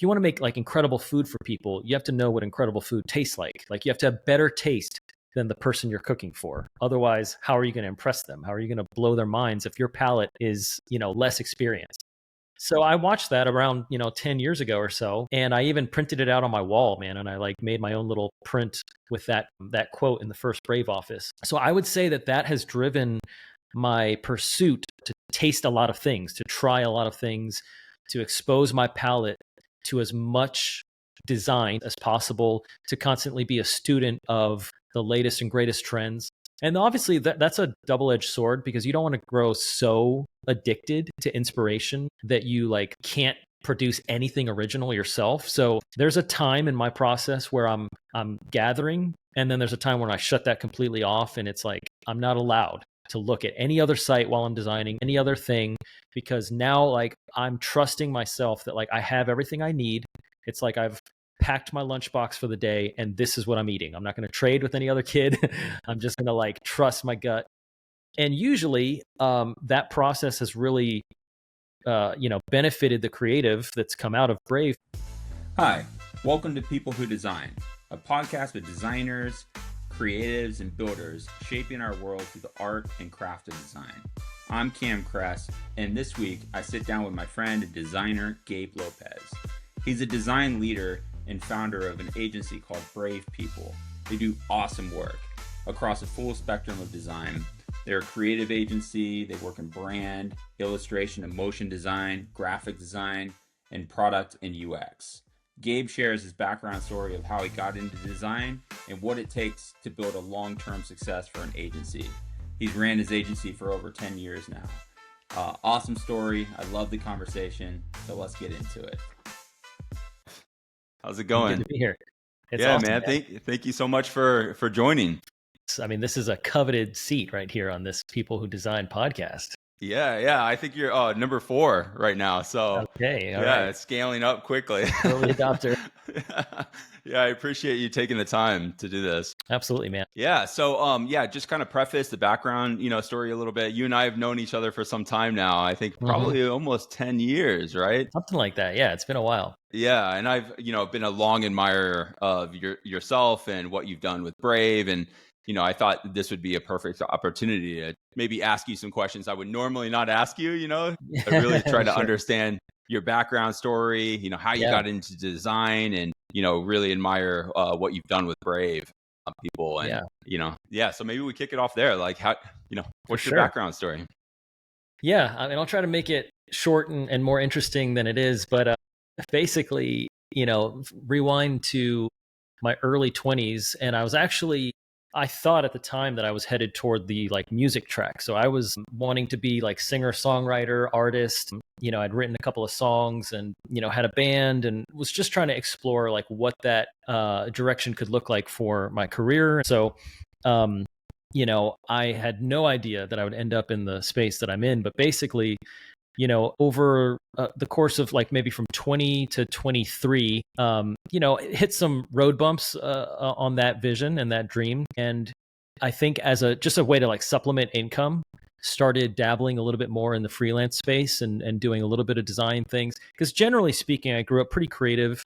if you want to make like incredible food for people, you have to know what incredible food tastes like. Like you have to have better taste than the person you're cooking for. Otherwise, how are you going to impress them? How are you going to blow their minds if your palate is, less experienced? So I watched that around, 10 years ago or so. And I even printed it out on my wall, man. And I like made my own little print with that quote in the first Brave office. So I would say that has driven my pursuit to taste a lot of things, to try a lot of things, to expose my palate to as much design as possible, to constantly be a student of the latest and greatest trends. And obviously that's a double-edged sword, because you don't want to grow so addicted to inspiration that you like can't produce anything original yourself. So there's a time in my process where I'm gathering, and then there's a time when I shut that completely off, and it's like I'm not allowed to look at any other site while I'm designing any other thing, because now like I'm trusting myself that like I have everything I need. It's like I've packed my lunchbox for the day, and this is what I'm eating. I'm not going to trade with any other kid. I'm just going to like trust my gut. And usually that process has really, benefited the creative that's come out of Brave. Hi, welcome to People Who Design, a podcast with designers, creatives, and builders shaping our world through the art and craft of design. I'm Cam Kress, and this week I sit down with my friend and designer, Gabe Lopez. He's a design leader and founder of an agency called Brave People. They do awesome work across a full spectrum of design. They're a creative agency. They work in brand, illustration and motion design, graphic design, and product and UX. Gabe shares his background story of how he got into design and what it takes to build a long-term success for an agency. He's ran his agency for over 10 years now. Awesome story. I love the conversation. So let's get into it. How's it going? Good to be here. It's awesome, man. Thank you so much for joining. I mean, this is a coveted seat right here on this People Who Design podcast. Yeah. I think you're number 4 right now. So okay, all right. It's scaling up quickly. Early adopter. Yeah, I appreciate you taking the time to do this. Absolutely, man. Yeah. So just kind of preface the background, story a little bit. You and I have known each other for some time now. I think probably almost 10 years, right? Something like that. Yeah, it's been a while. Yeah, and I've been a long admirer of yourself and what you've done with Brave, and I thought this would be a perfect opportunity to maybe ask you some questions I would normally not ask you. I really try to understand your background story, how you got into design, and really admire what you've done with Brave People, and so maybe we kick it off there. Like, how what's your background story? Yeah, I mean, I'll try to make it short and more interesting than it is, but basically, rewind to my early 20s, and I thought at the time that I was headed toward the like music track. So I was wanting to be like singer, songwriter, artist. I'd written a couple of songs and, had a band, and was just trying to explore like what that direction could look like for my career. So, I had no idea that I would end up in the space that I'm in, but basically, over the course of like maybe from 20 to 23, hit some road bumps on that vision and that dream. And I think as just a way to like supplement income, started dabbling a little bit more in the freelance space and doing a little bit of design things. Because generally speaking, I grew up pretty creative,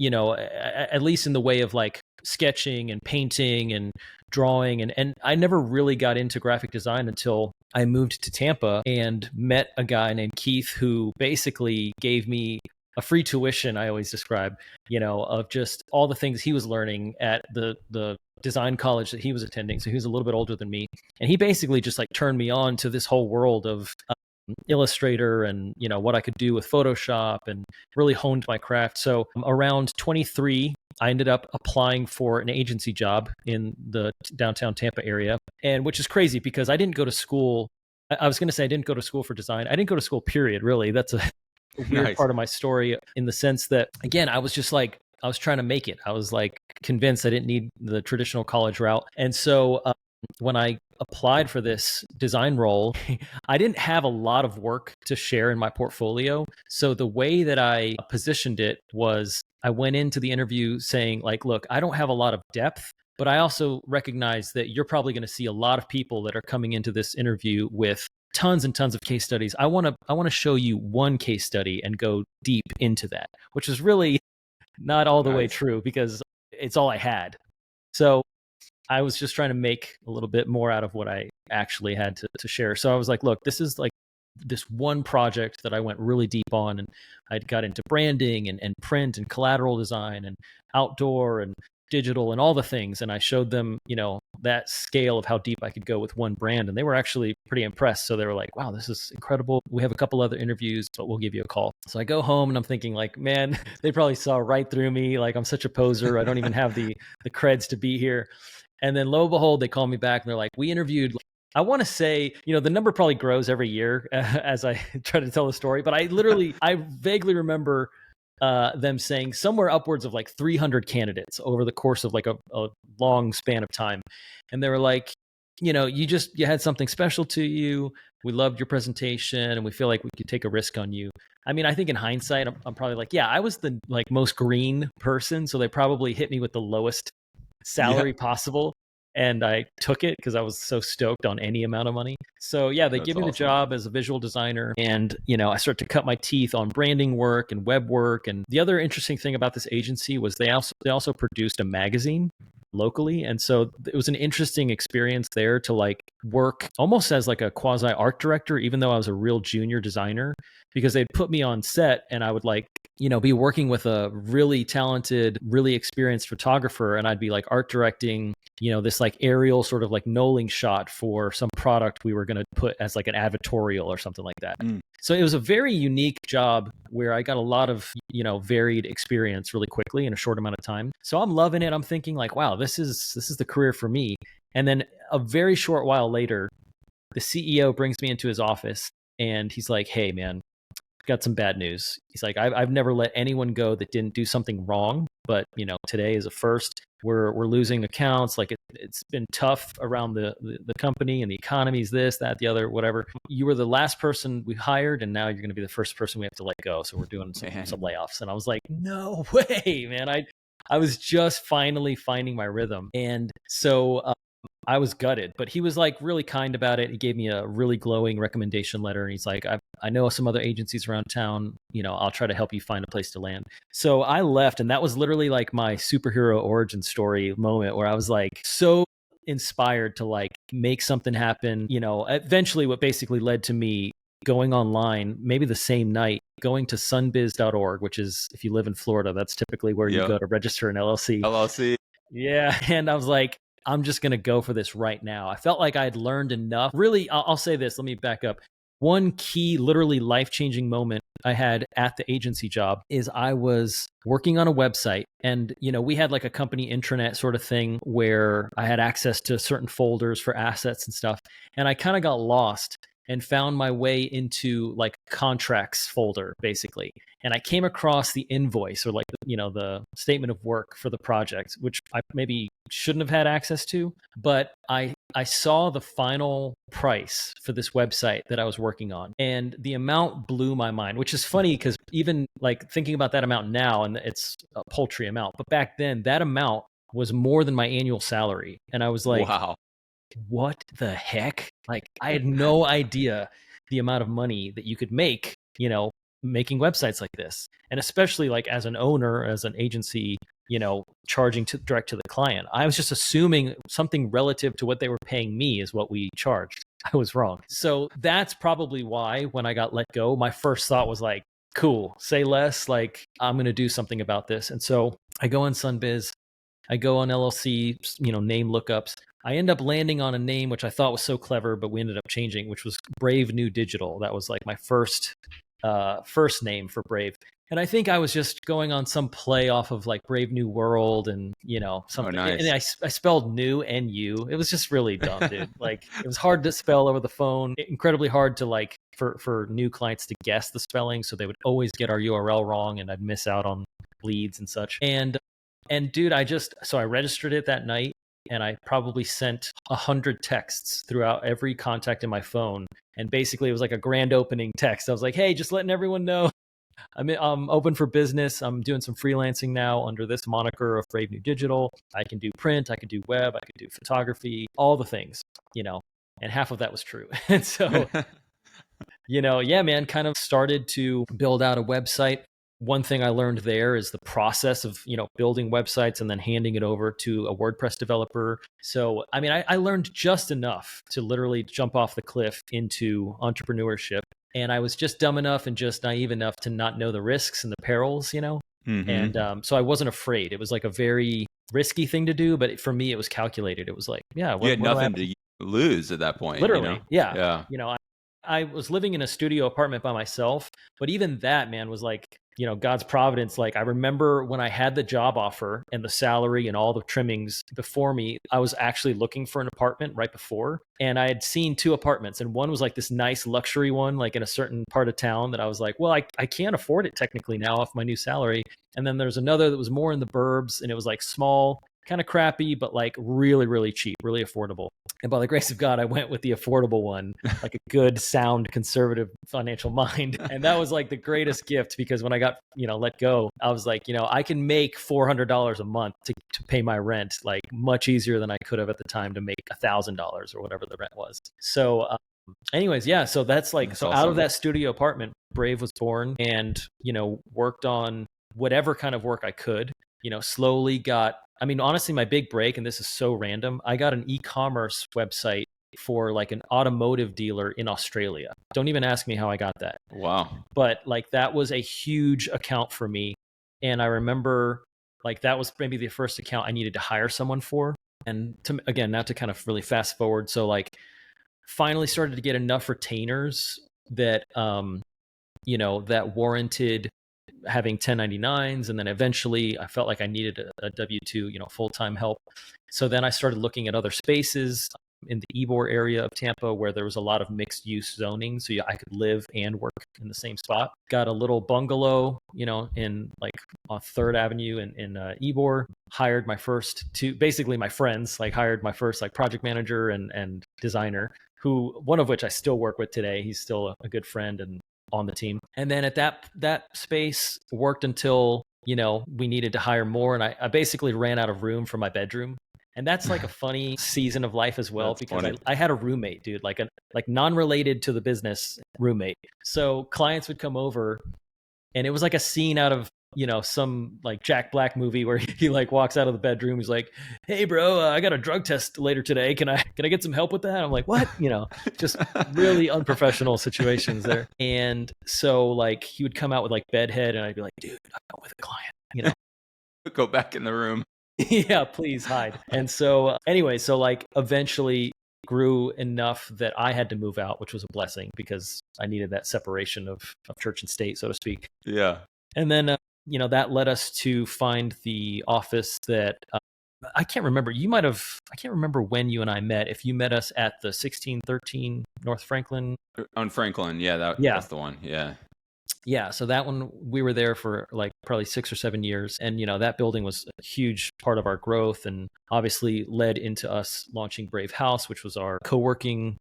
at least in the way of like sketching and painting and drawing. And I never really got into graphic design until I moved to Tampa and met a guy named Keith, who basically gave me a free tuition, I always describe, of just all the things he was learning at the design college that he was attending. So he was a little bit older than me. And he basically just like turned me on to this whole world of Illustrator and, what I could do with Photoshop, and really honed my craft. So around 23, I ended up applying for an agency job in the downtown Tampa area, and which is crazy because I didn't go to school. I was going to say I didn't go to school for design. I didn't go to school, period. Really, that's a weird part of my story, in the sense that, again, I was just like, I was trying to make it. I was like convinced I didn't need the traditional college route. And so when I applied for this design role, I didn't have a lot of work to share in my portfolio. So the way that I positioned it was, I went into the interview saying like, look, I don't have a lot of depth, but I also recognize that you're probably going to see a lot of people that are coming into this interview with tons and tons of case studies. I want to show you one case study and go deep into that, which is really not all the way true because it's all I had. So I was just trying to make a little bit more out of what I actually had to share. So I was like, look, this is like this one project that I went really deep on, and I got into branding and print and collateral design and outdoor and digital and all the things. And I showed them, that scale of how deep I could go with one brand. And they were actually pretty impressed. So they were like, wow, this is incredible. We have a couple other interviews, but we'll give you a call. So I go home and I'm thinking like, man, they probably saw right through me. Like I'm such a poser. I don't even have the creds to be here. And then lo and behold, they call me back and they're like, we interviewed, I want to say, the number probably grows every year as I try to tell the story, but I vaguely remember them saying somewhere upwards of like 300 candidates over the course of like a long span of time. And they were like, you had something special to you. We loved your presentation and we feel like we could take a risk on you. I mean, I think in hindsight, I'm probably like, yeah, I was the like most green person. So they probably hit me with the lowest salary possible. And I took it because I was so stoked on any amount of money. So yeah, they give me the job as a visual designer. And, I started to cut my teeth on branding work and web work. And the other interesting thing about this agency was they also produced a magazine locally. And so it was an interesting experience there to like work almost as like a quasi art director, even though I was a real junior designer, because they'd put me on set and I would like, be working with a really talented, really experienced photographer. And I'd be like art directing, this like aerial sort of like knolling shot for some product we were going to put as like an advertorial or something like that. So it was a very unique job where I got a lot of, varied experience really quickly in a short amount of time. So I'm loving it. I'm thinking like, wow, this is the career for me. And then a very short while later, the CEO brings me into his office and he's like, hey man, got some bad news. He's like, I've never let anyone go that didn't do something wrong, but today is a first. We're losing accounts. Like it's been tough around the company and the economy's this, that, the other, whatever. You were the last person we hired, and now you're going to be the first person we have to let go. So we're doing some layoffs. And I was like, no way, man. I was just finally finding my rhythm, and so. I was gutted, but he was like really kind about it. He gave me a really glowing recommendation letter. And he's like, I know some other agencies around town, I'll try to help you find a place to land. So I left, and that was literally like my superhero origin story moment where I was like so inspired to like make something happen. Eventually what basically led to me going online, maybe the same night, going to sunbiz.org, which is, if you live in Florida, that's typically where you go to register an LLC. Yeah. And I was like, I'm just going to go for this right now. I felt like I had learned enough. Really, I'll say this. Let me back up. One key, literally life-changing moment I had at the agency job is I was working on a website, and we had like a company intranet sort of thing where I had access to certain folders for assets and stuff. And I kind of got lost and found my way into like contracts folder basically. And I came across the invoice or like, the statement of work for the project, which I maybe shouldn't have had access to, but I saw the final price for this website that I was working on, and the amount blew my mind, which is funny because even like thinking about that amount now, and it's a paltry amount, but back then that amount was more than my annual salary. And I was like, wow, what the heck? Like I had no idea the amount of money that you could make, making websites like this. And especially like as an owner, as an agency, charging direct to the client. I was just assuming something relative to what they were paying me is what we charged. I was wrong. So that's probably why when I got let go, my first thought was like, cool, say less, like I'm going to do something about this. And so I go on Sunbiz, I go on LLC, name lookups. I end up landing on a name which I thought was so clever, but we ended up changing, which was Brave New Digital. That was like my first name for Brave. And I think I was just going on some play off of like Brave New World and, something. Oh, nice. And I spelled new N-U. It was just really dumb, dude. Like it was hard to spell over the phone, incredibly hard to like for new clients to guess the spelling. So they would always get our URL wrong and I'd miss out on leads and such. And dude, I registered it that night and I probably sent 100 texts throughout every contact in my phone. And basically it was like a grand opening text. I was like, hey, just letting everyone know I'm open for business. I'm doing some freelancing now under this moniker of Brave New Digital. I can do print, I can do web, I can do photography, all the things, and half of that was true. And so Yeah, man, kind of started to build out a website. One thing I learned there is the process of, building websites and then handing it over to a WordPress developer. So, I mean, I learned just enough to literally jump off the cliff into entrepreneurship. And I was just dumb enough and just naive enough to not know the risks and the perils. Mm-hmm. And so I wasn't afraid. It was like a very risky thing to do, but for me, it was calculated. It was like, yeah, You had what do I nothing have to lose at that point, Literally, yeah. Yeah. I was living in a studio apartment by myself, but even that, man, was like, God's providence. Like, I remember when I had the job offer and the salary and all the trimmings before me, I was actually looking for an apartment right before. And I had seen 2 apartments, and one was like this nice luxury one, like in a certain part of town that I was like, well, I can't afford it technically now off my new salary. And then there's another that was more in the burbs, and it was like small, kind of crappy, but like really, really cheap, really affordable. And by the grace of God, I went with the affordable one, like a good, sound, conservative financial mind. And that was like the greatest gift, because when I got, let go, I was like, I can make $400 a month to pay my rent, like much easier than I could have at the time to make $1,000 or whatever the rent was. So anyways, yeah, so that's awesome. Out of that studio apartment, Brave was born, and, worked on whatever kind of work I could, slowly got, honestly, my big break, and this is so random, I got an e-commerce website for like an automotive dealer in Australia. Don't even ask me how I got that. Wow. But like, that was a huge account for me. And I remember like that was maybe the first account I needed to hire someone for. And again, not to kind of really fast forward. So like, finally started to get enough retainers that, that warranted having 1099s. And then eventually I felt like I needed a W-2, full-time help. So then I started looking at other spaces in the Ybor area of Tampa where there was a lot of mixed use zoning. So I could live and work in the same spot. Got a little bungalow, in like on 3rd Avenue in Ybor. Hired my first 2, basically my friends, like hired my first like project manager and designer, who one of which I still work with today. He's still a good friend and on the team. And then at that space worked until, we needed to hire more. And I basically ran out of room for my bedroom. And that's like a funny season of life as well, because I had a roommate, dude, like non-related to the business roommate. So clients would come over, and it was like a scene out of, some like Jack Black movie where he like walks out of the bedroom. He's like, "Hey bro, I got a drug test later today. Can I get some help with that?" I'm like, "What?" Just really unprofessional situations there. And so like he would come out with like bedhead, and I'd be like, "Dude, I'm with a client," Go back in the room. Yeah, please hide. And so anyway, so like eventually grew enough that I had to move out, which was a blessing because I needed that separation of church and state, so to speak. Yeah. And then, that led us to find the office that I can't remember. I can't remember when you and I met. If you met us at the 1613 North Franklin. On Franklin. Yeah, that's the one. Yeah. Yeah, so that one, we were there for like probably 6 or 7 years. And, that building was a huge part of our growth and obviously led into us launching Brave House, which was our co-working,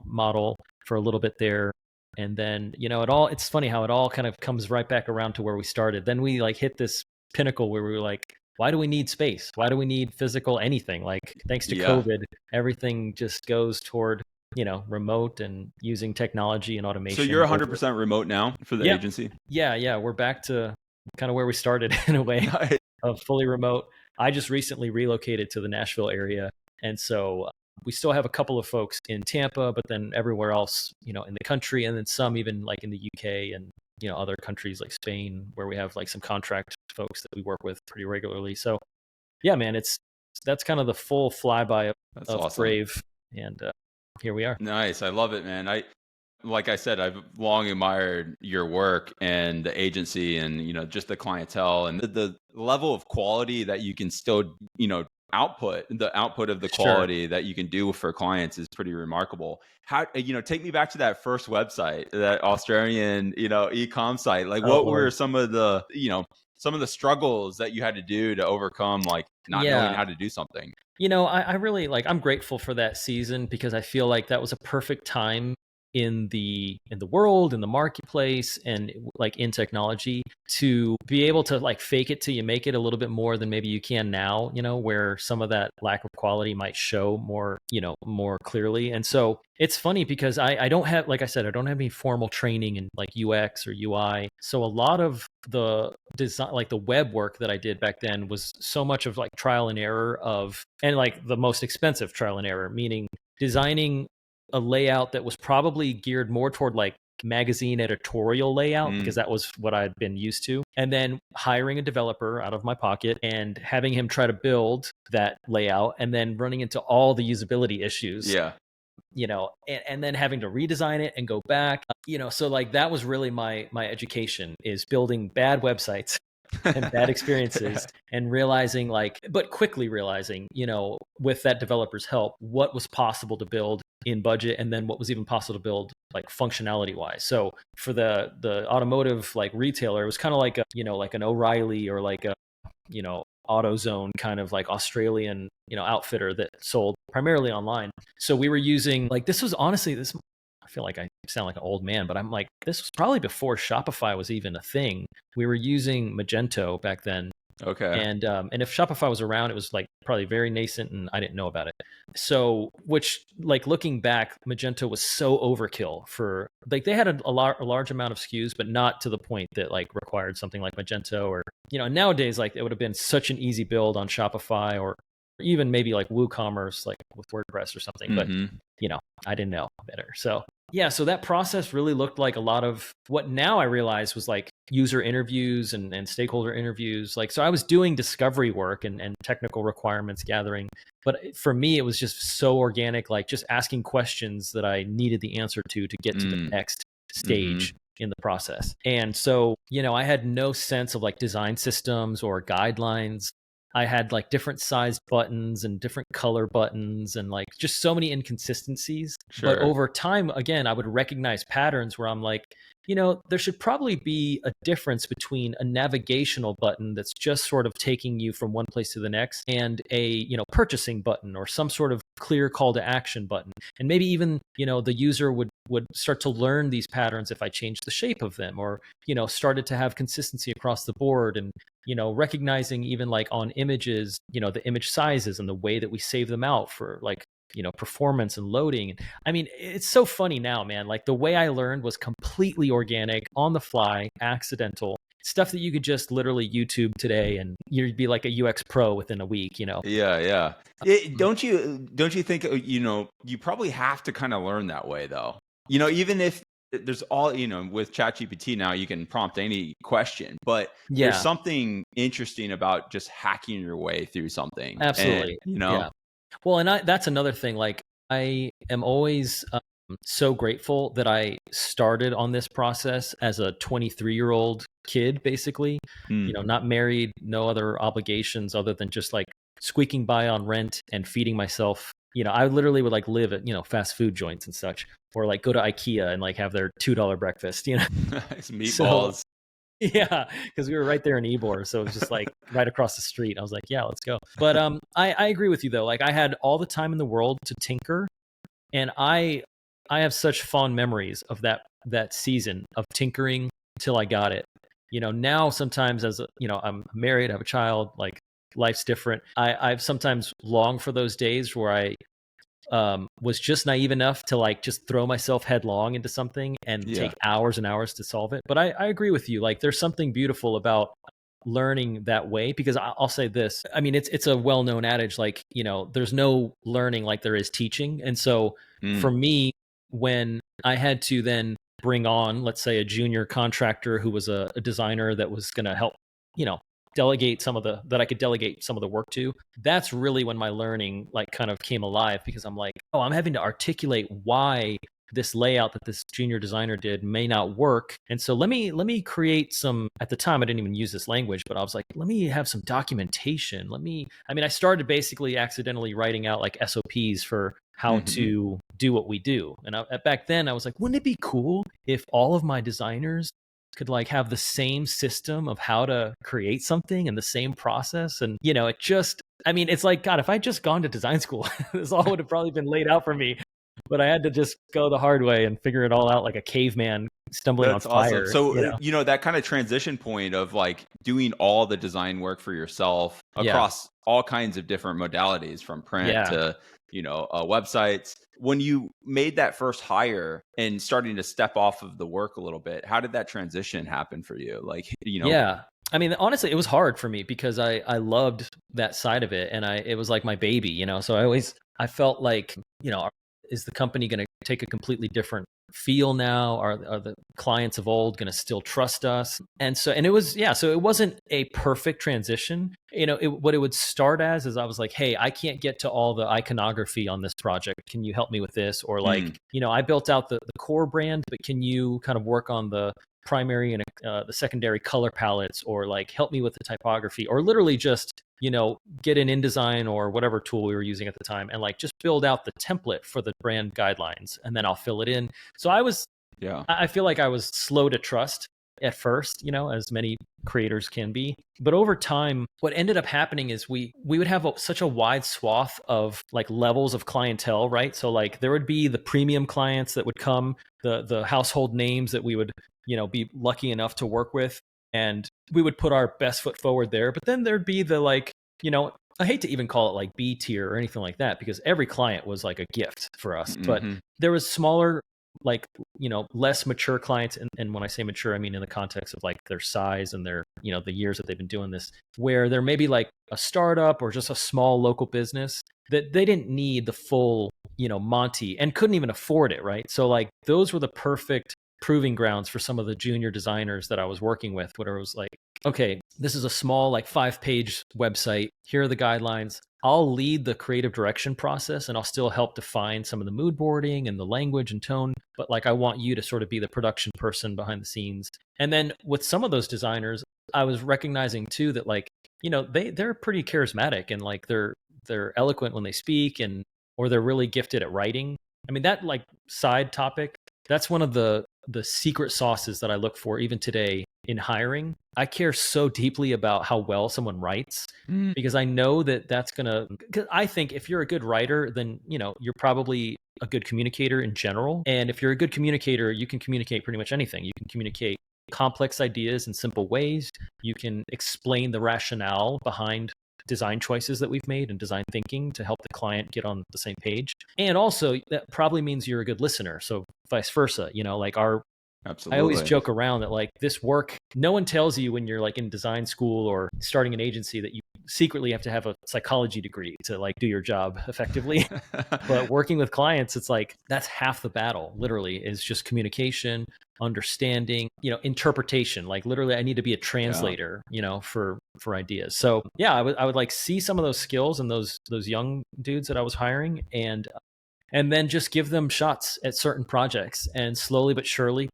model for a little bit there. And then, it's funny how it all kind of comes right back around to where we started. Then we like hit this pinnacle where we were like, why do we need space? Why do we need physical anything? Like, thanks to COVID, everything just goes toward remote and using technology and automation. So you're 100% remote now for the agency? Yeah. We're back to kind of where we started in a way of fully remote. I just recently relocated to the Nashville area. And so we still have a couple of folks in Tampa, but then everywhere else, in the country, and then some even like in the UK and, other countries like Spain, where we have like some contract folks that we work with pretty regularly. So yeah, man, that's kind of the full flyby of awesome. Brave. And here we are. Nice. I love it, man. Like I said, I've long admired your work and the agency and, just the clientele and the level of quality that you can still, output of the quality that you can do for clients is pretty remarkable. How, take me back to that first website, that Australian, e-com site. Like what were some of the struggles that you had to do to overcome, like not knowing how to do something? I really I'm grateful for that season because I feel like that was a perfect time in the world, in the marketplace, and like in technology, to be able to like fake it till you make it a little bit more than maybe you can now, where some of that lack of quality might show more, more clearly. And so it's funny because I don't have, like I said, I don't have any formal training in like UX or UI. So a lot of the design, like the web work that I did back then, was so much of like trial and error and like the most expensive trial and error, meaning designing a layout that was probably geared more toward like magazine editorial layout, because that was what I'd been used to. And then hiring a developer out of my pocket and having him try to build that layout, and then running into all the usability issues. Yeah. And then having to redesign it and go back, so like that was really my education, is building bad websites and bad experiences, and realizing but quickly realizing, with that developer's help, what was possible to build in budget, and then what was even possible to build like functionality wise. So for the automotive like retailer, it was kind of like like an O'Reilly or like a, AutoZone kind of like Australian, outfitter that sold primarily online. So we were using like, this was honestly, I feel like I sound like an old man, but I'm like, this was probably before Shopify was even a thing. We were using Magento back then. Okay. And if Shopify was around, it was like probably very nascent, and I didn't know about it. So, which like looking back, Magento was so overkill for like, they had a large amount of SKUs, but not to the point that like required something like Magento, or nowadays like it would have been such an easy build on Shopify, or even maybe like WooCommerce, like with WordPress or something. But I didn't know better. So yeah, so that process really looked like a lot of what now I realize was like user interviews and stakeholder interviews. Like, so I was doing discovery work and technical requirements gathering, but for me, it was just so organic, like just asking questions that I needed the answer to get to the next stage in the process. And so, I had no sense of like design systems or guidelines. I had like different sized buttons and different color buttons, and like just so many inconsistencies. Sure. But over time, again, I would recognize patterns where I'm like, there should probably be a difference between a navigational button that's just sort of taking you from one place to the next, and a, purchasing button or some sort of clear call to action button. And maybe even, the user would start to learn these patterns if I changed the shape of them, or, started to have consistency across the board, and, recognizing even like on images, the image sizes and the way that we save them out for like, performance and loading. I mean, it's so funny now, man. Like the way I learned was completely organic, on the fly, accidental stuff that you could just literally YouTube today, and you'd be like a UX pro within a week, Yeah. Don't you think, you probably have to kind of learn that way though, even if there's all, with ChatGPT now, you can prompt any question, but there's something interesting about just hacking your way through something. Absolutely. And, Yeah. Well, and that's another thing. Like, I am always so grateful that I started on this process as a 23-year-old kid, basically, not married, no other obligations other than just like squeaking by on rent and feeding myself. I literally would like live at, fast food joints and such, or like go to IKEA and like have their $2 breakfast, Meatballs. So, yeah, because we were right there in Ybor, so it was just like right across the street. I was like, yeah, let's go. But I agree with you though. Like, I had all the time in the world to tinker, and I have such fond memories of that season of tinkering till I got it. Now sometimes I'm married, I have a child, like life's different. I've sometimes longed for those days where I was just naive enough to like just throw myself headlong into something and take hours and hours to solve it. But I agree with you. Like, there's something beautiful about learning that way, because I'll say this. I mean, it's a well-known adage, like, there's no learning like there is teaching. And so for me, when I had to then bring on, let's say, a junior contractor who was a designer that was going to help, delegate that I could delegate some of the work to, that's really when my learning like kind of came alive, because I'm like, oh, I'm having to articulate why this layout that this junior designer did may not work. And so let me create some, at the time I didn't even use this language, but I was like, let me have some documentation. I started basically accidentally writing out like SOPs for how to do what we do. And back then I was like, wouldn't it be cool if all of my designers could like have the same system of how to create something and the same process? And, it's like, God, if I just gone to design school, this all would have probably been laid out for me. but I had to just go the hard way and figure it all out like a caveman stumbling on That's awesome. fire. So, that kind of transition point of like doing all the design work for yourself across all kinds of different modalities from print to, websites. When you made that first hire and starting to step off of the work a little bit, how did that transition happen for you? Like, Yeah. I mean, honestly, it was hard for me because I loved that side of it, and it was like my baby, So I felt like, is the company going to take a completely different feel now? Are the clients of old going to still trust us? And it was, so it wasn't a perfect transition. What it would start as is I was like, hey, I can't get to all the iconography on this project. Can you help me with this? Or like, I built out the core brand, but can you kind of work on the primary and the secondary color palettes, or like help me with the typography, or literally just get an InDesign or whatever tool we were using at the time and like just build out the template for the brand guidelines, and then I'll fill it in. So I feel like I was slow to trust at first, as many creators can be. But over time, what ended up happening is we would have such a wide swath of like levels of clientele, right? So like there would be the premium clients that would come, the household names that we would, be lucky enough to work with. And we would put our best foot forward there. But then there'd be the like, I hate to even call it like B tier or anything like that, because every client was like a gift for us. But there was smaller, like, less mature clients. And when I say mature, I mean in the context of like their size and their, the years that they've been doing this, where there may be like a startup or just a small local business that they didn't need the full, Monty, and couldn't even afford it. Right. So like those were the perfect proving grounds for some of the junior designers that I was working with, where it was like, okay, this is a small, like 5-page website. Here are the guidelines. I'll lead the creative direction process, and I'll still help define some of the mood boarding and the language and tone. But like, I want you to sort of be the production person behind the scenes. And then with some of those designers, I was recognizing too that like, they're pretty charismatic, and like they're eloquent when they speak, or they're really gifted at writing. I mean, that like side topic, that's one of the secret sauces that I look for even today in hiring. I care so deeply about how well someone writes, because I know that that's because I think if you're a good writer, then, you're probably a good communicator in general. And if you're a good communicator, you can communicate pretty much anything. You can communicate complex ideas in simple ways. You can explain the rationale behind design choices that we've made and design thinking to help the client get on the same page. And also that probably means you're a good listener. So vice versa, like Absolutely. I always joke around that like this work, no one tells you when you're like in design school or starting an agency that you secretly have to have a psychology degree to like do your job effectively. But working with clients, it's like that's half the battle, literally, is just communication, understanding, interpretation. Like literally I need to be a translator, for ideas. So yeah, I would like see some of those skills in those young dudes that I was hiring, and then just give them shots at certain projects, and slowly but surely,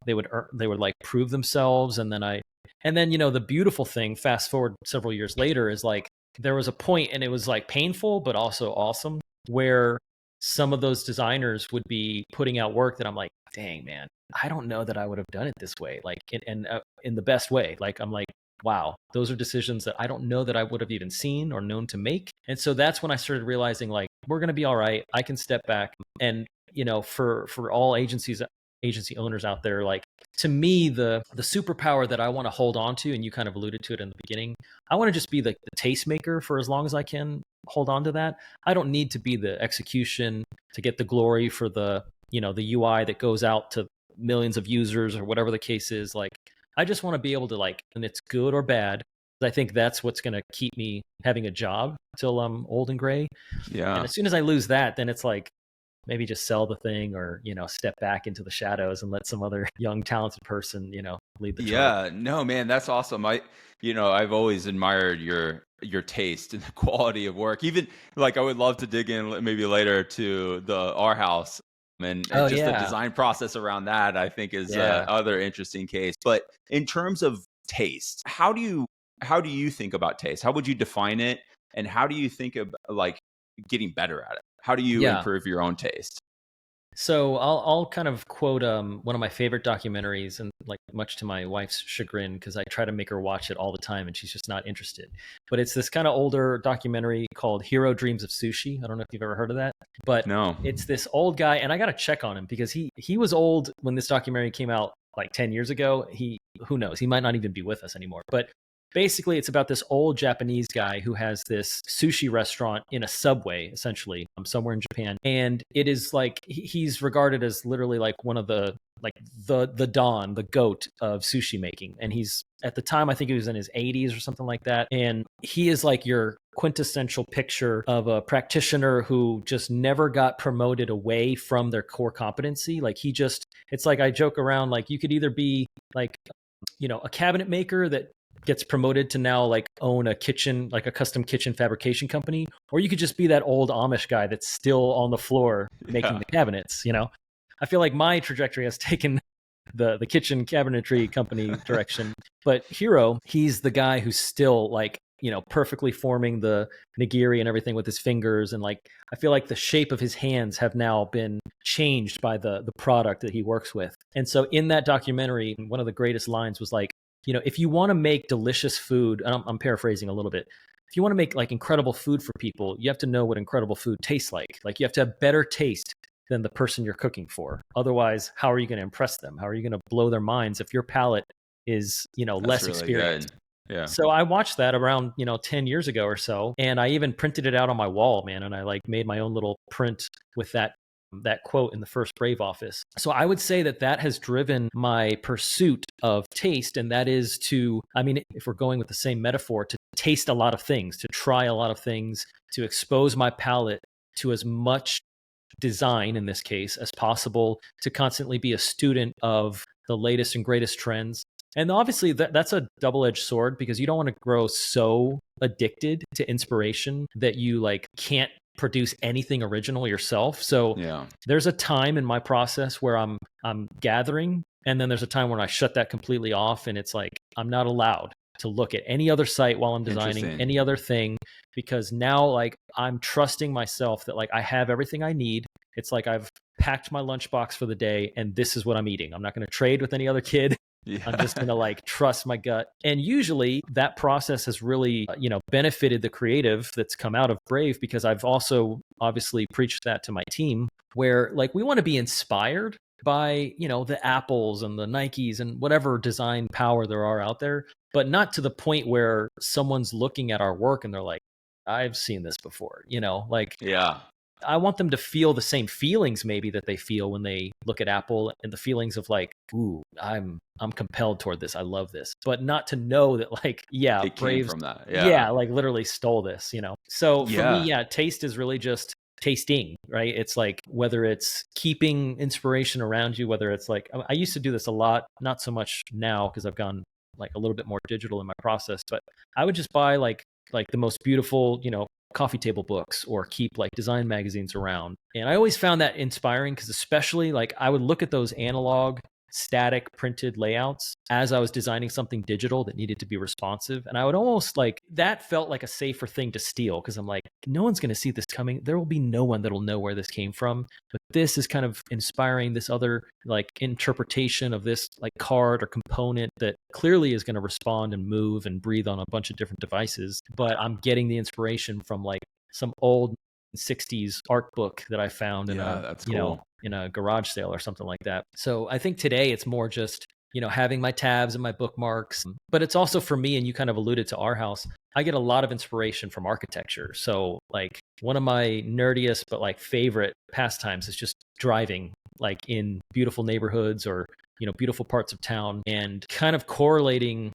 they would like prove themselves. And then the beautiful thing, fast forward several years later, is like there was a point, and it was like painful but also awesome, where some of those designers would be putting out work that I'm like, dang man, I don't know that I would have done it this way, like in the best way. Like I'm like, wow, those are decisions that I don't know that I would have even seen or known to make. And so that's when I started realizing like, we're going to be all right. I can step back. And, for all agency owners out there, like to me, the superpower that I want to hold on to, and you kind of alluded to it in the beginning, I want to just be the tastemaker for as long as I can hold on to that. I don't need to be the execution to get the glory for the UI that goes out to millions of users or whatever the case is. Like, I just want to be able to like, and it's good or bad, I think that's what's going to keep me having a job till I'm old and gray. Yeah. And as soon as I lose that, then it's like, maybe just sell the thing, or, step back into the shadows and let some other young, talented person, lead the charge. Yeah, no, man, that's awesome. I've always admired your taste and the quality of work. Even like, I would love to dig in maybe later to our house. And just the design process around that, I think, is other interesting case. But in terms of taste, how do you think about taste? How would you define it? And how do you think of like getting better at it? How do you improve your own taste? So I'll kind of quote one of my favorite documentaries, and like much to my wife's chagrin, because I try to make her watch it all the time, and she's just not interested. But it's this kind of older documentary called Hero Dreams of Sushi. I don't know if you've ever heard of that, but No. it's this old guy, and I got to check on him because he was old when this documentary came out like 10 years ago. Who knows? He might not even be with us anymore. But basically, it's about this old Japanese guy who has this sushi restaurant in a subway, essentially, somewhere in Japan. And it is like he's regarded as literally like one of the Don, the goat of sushi making. And he's at the time, I think he was in his 80s or something like that. And he is like your quintessential picture of a practitioner who just never got promoted away from their core competency. Like it's like I joke around, like you could either be like, a cabinet maker that gets promoted to now like own a kitchen, like a custom kitchen fabrication company, or you could just be that old Amish guy that's still on the floor making the cabinets. I feel like my trajectory has taken the kitchen cabinetry company direction, but Hiro, he's the guy who's still like, perfectly forming the nigiri and everything with his fingers. And like, I feel like the shape of his hands have now been changed by the product that he works with. And so in that documentary, one of the greatest lines was like, if you want to make delicious food, and I'm paraphrasing a little bit, if you want to make like incredible food for people, you have to know what incredible food tastes like. Like you have to have better taste than the person you're cooking for. Otherwise, how are you going to impress them? How are you going to blow their minds if your palate is, less really experienced? Good. Yeah. So I watched that around, 10 years ago or so. And I even printed it out on my wall, man. And I like made my own little print with that quote in the first Brave office. So I would say that has driven my pursuit of taste. And that is if we're going with the same metaphor, to taste a lot of things, to try a lot of things, to expose my palate to as much design in this case as possible, to constantly be a student of the latest and greatest trends. And obviously that's a double-edged sword, because you don't want to grow so addicted to inspiration that you like can't produce anything original yourself. So there's a time in my process where I'm gathering, and then there's a time when I shut that completely off, and it's like I'm not allowed to look at any other site while I'm designing any other thing, because now like I'm trusting myself that like I have everything I need. It's like I've packed my lunchbox for the day, and this is what I'm eating. I'm not going to trade with any other kid. Yeah. I'm just going to like trust my gut. And usually that process has really, benefited the creative that's come out of Brave, because I've also obviously preached that to my team, where like we want to be inspired by, the Apples and the Nikes and whatever design power there are out there, but not to the point where someone's looking at our work and they're like, I've seen this before, I want them to feel the same feelings maybe that they feel when they look at Apple, and the feelings of like, ooh, I'm compelled toward this. I love this. But not to know that like, it Braves, came from that. Like literally stole this, So for me, taste is really just tasting, right? It's like whether it's keeping inspiration around you, whether it's like, I used to do this a lot, not so much now because I've gone like a little bit more digital in my process, but I would just buy like the most beautiful, coffee table books, or keep like design magazines around. And I always found that inspiring, because especially like I would look at those analog static printed layouts as I was designing something digital that needed to be responsive. And I would almost like, that felt like a safer thing to steal, because I'm like, no one's going to see this coming. There will be no one that'll know where this came from. But this is kind of inspiring this other like interpretation of this like card or component that clearly is going to respond and move and breathe on a bunch of different devices. But I'm getting the inspiration from like some old 60s art book that I found in in a garage sale or something like that. So I think today it's more just, having my tabs and my bookmarks, but it's also for me, and you kind of alluded to our house, I get a lot of inspiration from architecture. So like one of my nerdiest, but like favorite pastimes is just driving like in beautiful neighborhoods or, beautiful parts of town, and kind of correlating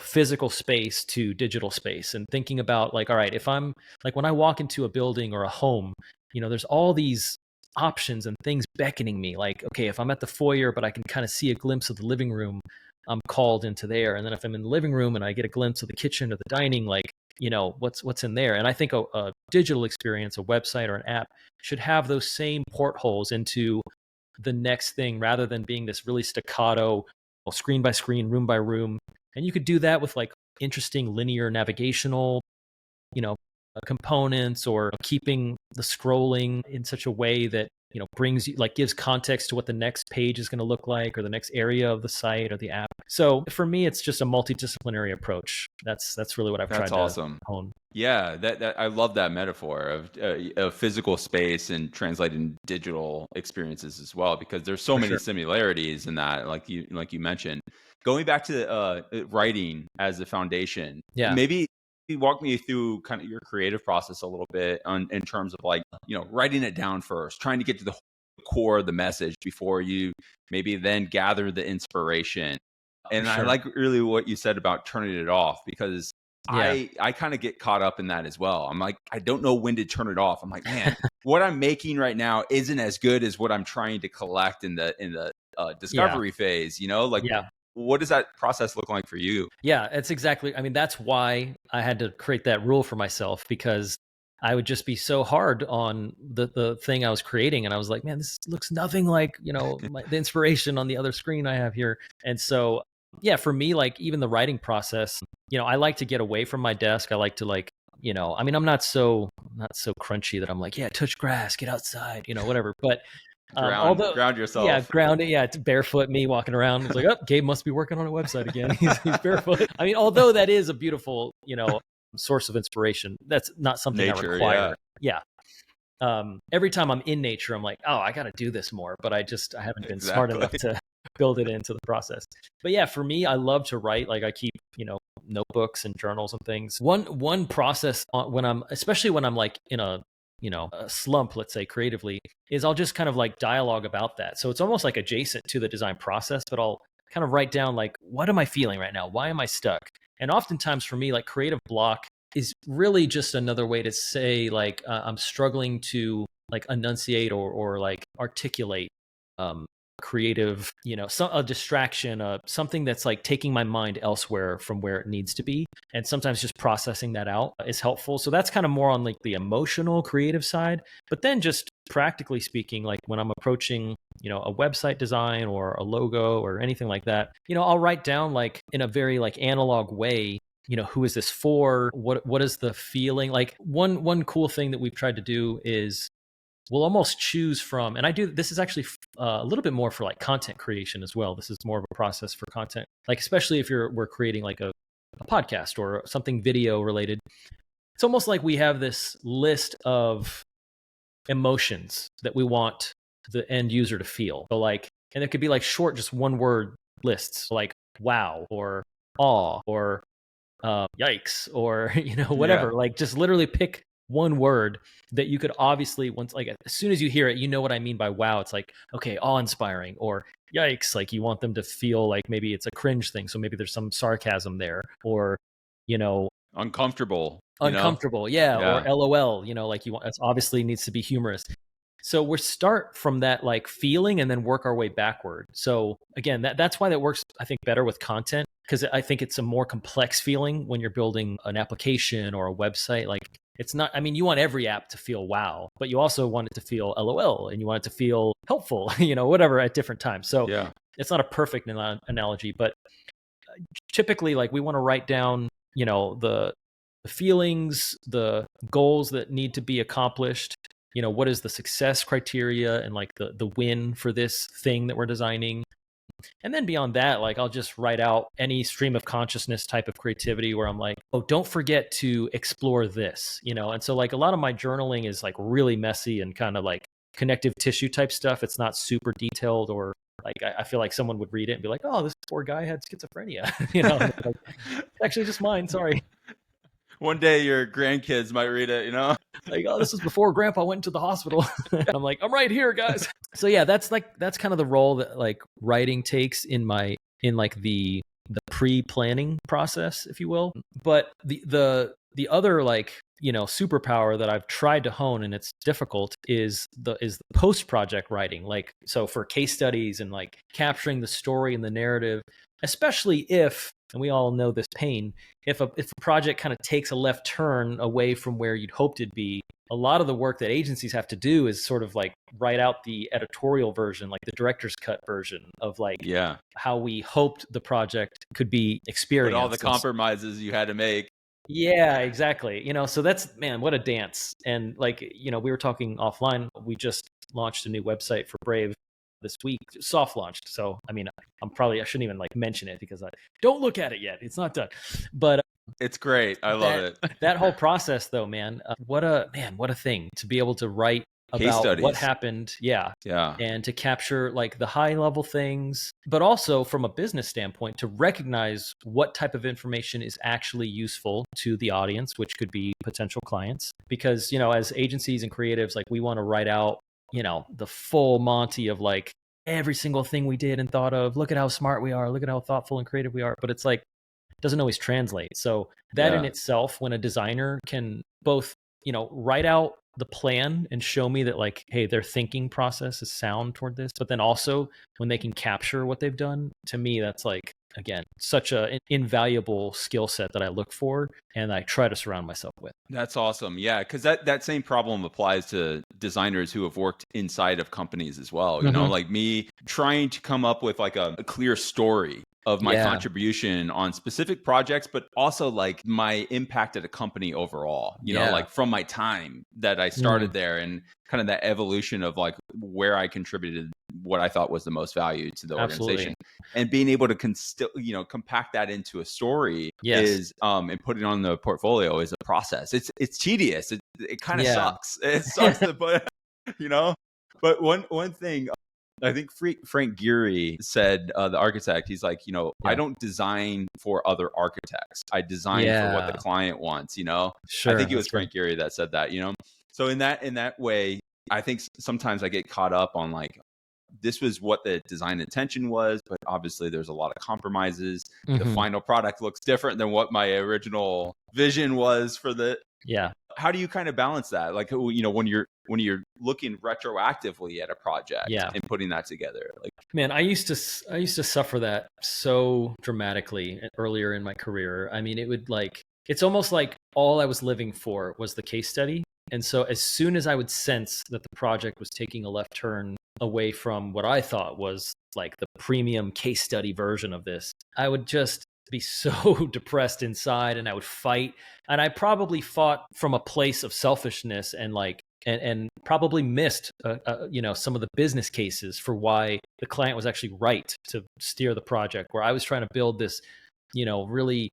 physical space to digital space, and thinking about like, all right, if I'm like, when I walk into a building or a home, there's all these options and things beckoning me. Like, okay, if I'm at the foyer, but I can kind of see a glimpse of the living room, I'm called into there. And then if I'm in the living room and I get a glimpse of the kitchen or the dining, like, what's in there. And I think a digital experience, a website or an app, should have those same portholes into the next thing, rather than being this really staccato, screen by screen, room by room. And you could do that with like interesting linear navigational, components, or keeping the scrolling in such a way that brings you, like, gives context to what the next page is going to look like, or the next area of the site or the app. So for me, it's just a multidisciplinary approach. That's really what I've tried to hone. Yeah, that I love that metaphor of physical space and translating digital experiences as well, because there's so many similarities in that, like you mentioned. Going back to writing as a foundation, maybe walk me through kind of your creative process a little bit in terms of, like, writing it down first, trying to get to the core of the message before you maybe then gather the inspiration. And I like really what you said about turning it off, because I kind of get caught up in that as well. I'm like, I don't know when to turn it off. I'm like, man, what I'm making right now isn't as good as what I'm trying to collect in the discovery phase. What does that process look like for you? Yeah, it's exactly. I mean, that's why I had to create that rule for myself, because I would just be so hard on the thing I was creating, and I was like, man, this looks nothing like the inspiration on the other screen I have here. And so, yeah, for me, like, even the writing process, I like to get away from my desk. I like to, like, I mean, I'm not so crunchy that I'm like, yeah, touch grass, get outside, whatever. But ground yourself. Yeah, ground it. Yeah, it's barefoot me walking around. It's like, oh, Gabe must be working on a website again. He's barefoot. I mean, although that is a beautiful, source of inspiration, that's not something I require. Yeah. Every time I'm in nature, I'm like, oh, I got to do this more, but I haven't been smart enough to build it into the process. But yeah, for me, I love to write. Like, I keep, notebooks and journals and things. One process especially when I'm like in a slump, let's say, creatively, is I'll just kind of like dialogue about that. So it's almost like adjacent to the design process, but I'll kind of write down, like, what am I feeling right now? Why am I stuck? And oftentimes for me, like, creative block is really just another way to say, like, I'm struggling to, like, enunciate or like articulate creative, a distraction, something that's like taking my mind elsewhere from where it needs to be. And sometimes just processing that out is helpful. So that's kind of more on, like, the emotional creative side. But then just practically speaking, like, when I'm approaching, a website design or a logo or anything like that, I'll write down, like, in a very, like, analog way, who is this for? What is the feeling? Like, one cool thing that we've tried to do is we'll almost choose from, and this is actually a little bit more for, like, content creation as well. This is more of a process for content, like, especially if we're creating, like, a podcast or something video related. It's almost like we have this list of emotions that we want the end user to feel. So, like, and it could be like short, just one word lists, like wow or awe or yikes or whatever. Like, just literally pick one word that you could obviously, once, like, as soon as you hear it, what I mean by wow. It's like, okay, awe-inspiring, or yikes, like, you want them to feel like maybe it's a cringe thing, so maybe there's some sarcasm there, or uncomfortable, yeah, or LOL, like, you want, it obviously needs to be humorous. So we start from that, like, feeling, and then work our way backward. So again, that's why that works, I think, better with content, because I think it's a more complex feeling when you're building an application or a website. Like, it's not, I mean, you want every app to feel wow, but you also want it to feel LOL, and you want it to feel helpful, whatever, at different times. So it's not a perfect analogy, but typically, like, we want to write down, the feelings, the goals that need to be accomplished, what is the success criteria and, like, the win for this thing that we're designing. And then beyond that, like, I'll just write out any stream of consciousness type of creativity where I'm like, oh, don't forget to explore this, And so, like, a lot of my journaling is, like, really messy and kind of like connective tissue type stuff. It's not super detailed, or, like, I feel like someone would read it and be like, oh, this poor guy had schizophrenia, like, actually just mine, sorry. One day your grandkids might read it, Like, oh, this was before grandpa went to the hospital. And I'm like, I'm right here, guys. So yeah, that's kind of the role that, like, writing takes in like the pre-planning process, if you will. But the other, like, superpower that I've tried to hone, and it's difficult, is the post-project writing. Like, so for case studies and, like, capturing the story and the narrative, especially if, and we all know this pain, if a project kind of takes a left turn away from where you'd hoped it'd be, a lot of the work that agencies have to do is sort of, like, write out the editorial version, like the director's cut version of, like, how we hoped the project could be experienced. But all the compromises you had to make. Yeah, exactly. So that's, man, what a dance. And like, we were talking offline. We just launched a new website for Brave this week, soft launched. So, I mean, I shouldn't even like mention it because I don't look at it yet. It's not done. But It's great. I love it. that whole process though, man, what a thing to be able to write Case about what studies. happened. Yeah. Yeah. And to capture like the high level things, but also from a business standpoint, to recognize what type of information is actually useful to the audience, which could be potential clients. Because, as agencies and creatives, like we want to write out, the full Monty of like every single thing we did and thought of. Look at how smart we are. Look at how thoughtful and creative we are. But it's like, doesn't always translate. So that in itself, when a designer can both, write out the plan and show me that like, hey, their thinking process is sound toward this, but then also when they can capture what they've done, to me, that's like, again, such an invaluable skill set that I look for and I try to surround myself with. That's awesome. Yeah, because that same problem applies to designers who have worked inside of companies as well. Like me trying to come up with like a clear story of my contribution on specific projects, but also like my impact at a company overall, like from my time that I started there and kind of that evolution of like where I contributed what I thought was the most value to the organization. And being able to compact that into a story is and put it on the portfolio is a process. It's tedious. It kind of sucks. It sucks to put, but one thing I think Frank Gehry said, the architect, he's like, I don't design for other architects. I design for what the client wants, Sure, I think it was Frank Gehry that said that, So in that way, I think sometimes I get caught up on like, this was what the design intention was, but obviously there's a lot of compromises. The final product looks different than what my original vision was for the. How do you kind of balance that? Like, when you're looking retroactively at a project and putting that together, like, man, I used to suffer that so dramatically earlier in my career. I mean, it's almost like all I was living for was the case study. And so as soon as I would sense that the project was taking a left turn away from what I thought was like the premium case study version of this, I would just be so depressed inside and I would fight. And I probably fought from a place of selfishness and like, and probably missed, some of the business cases for why the client was actually right to steer the project, where I was trying to build this, really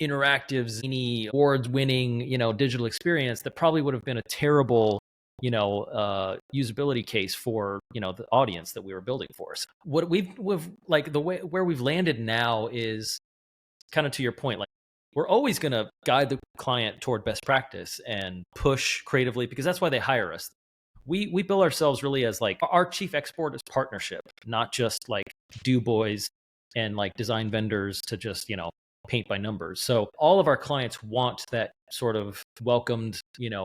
interactive, zany, award-winning, digital experience that probably would have been a terrible, usability case for, the audience that we were building for. So what we've like where we've landed now is kind of to your point, like we're always going to guide the client toward best practice and push creatively because that's why they hire us. We bill ourselves really as like our chief export is partnership, not just like do boys and like design vendors to just, paint by numbers. So all of our clients want that sort of welcomed,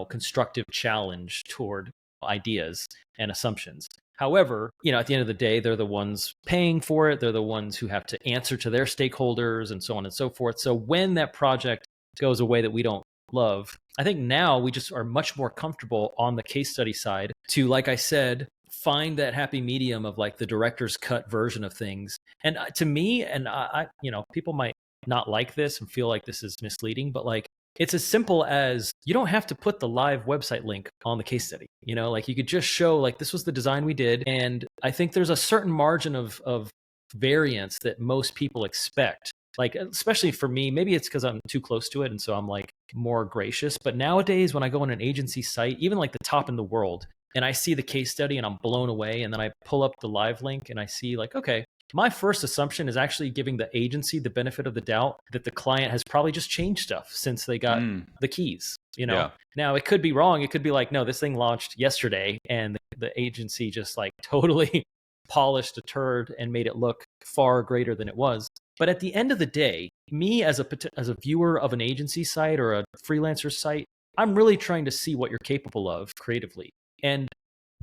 constructive challenge toward ideas and assumptions. However, at the end of the day, they're the ones paying for it. They're the ones who have to answer to their stakeholders and so on and so forth. So when that project goes away that we don't love, I think now we just are much more comfortable on the case study side to, like I said, find that happy medium of like the director's cut version of things. And to me, and I people might not like this and feel like this is misleading, but like it's as simple as you don't have to put the live website link on the case study. Like you could just show like this was the design we did. And I think there's a certain margin of variance that most people expect. Like, especially for me, maybe it's because I'm too close to it. And so I'm like more gracious. But nowadays, when I go on an agency site, even like the top in the world, and I see the case study and I'm blown away, and then I pull up the live link and I see like, okay, my first assumption is actually giving the agency the benefit of the doubt that the client has probably just changed stuff since they got the keys, Now it could be wrong. It could be like, no, this thing launched yesterday and the agency just like totally polished a turd and made it look far greater than it was. But at the end of the day, me as a viewer of an agency site or a freelancer site, I'm really trying to see what you're capable of creatively. And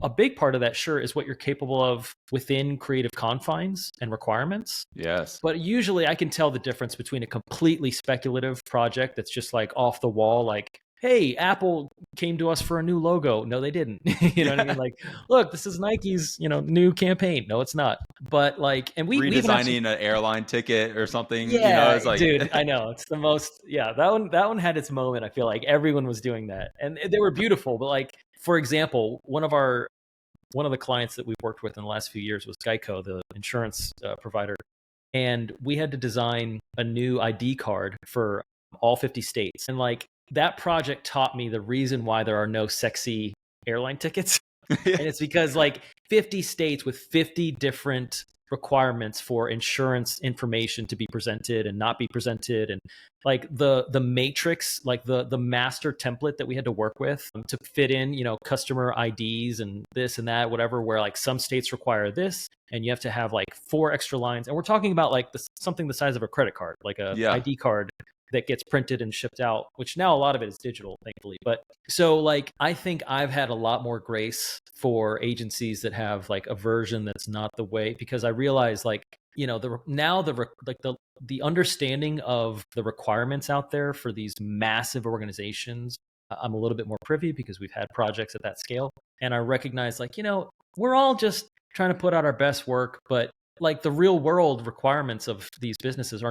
a big part of that, sure, is what you're capable of within creative confines and requirements. Yes. But usually I can tell the difference between a completely speculative project that's just like off the wall, like hey, Apple came to us for a new logo. No, they didn't. You know what I mean? Like, look, this is Nike's, new campaign. No, it's not. But like, and we even have Redesigning an airline ticket or something, yeah, it's like, dude, I know. It's the most, yeah, that one had its moment. I feel like everyone was doing that. And they were beautiful. But like, for example, one of the clients that we've worked with in the last few years was Geico, the insurance provider. And we had to design a new ID card for all 50 states. And like that project taught me the reason why there are no sexy airline tickets. And it's because like 50 states with 50 different requirements for insurance information to be presented and not be presented, and like the matrix, like the master template that we had to work with to fit in customer IDs and this and that, whatever, where like some states require this and you have to have like 4 extra lines, and we're talking about like something the size of a credit card, like a ID card that gets printed and shipped out, which now a lot of it is digital, thankfully. But so like, I think I've had a lot more grace for agencies that have like a version that's not the way, because I realize like, the understanding of the requirements out there for these massive organizations, I'm a little bit more privy because we've had projects at that scale. And I recognize like, we're all just trying to put out our best work, but like the real world requirements of these businesses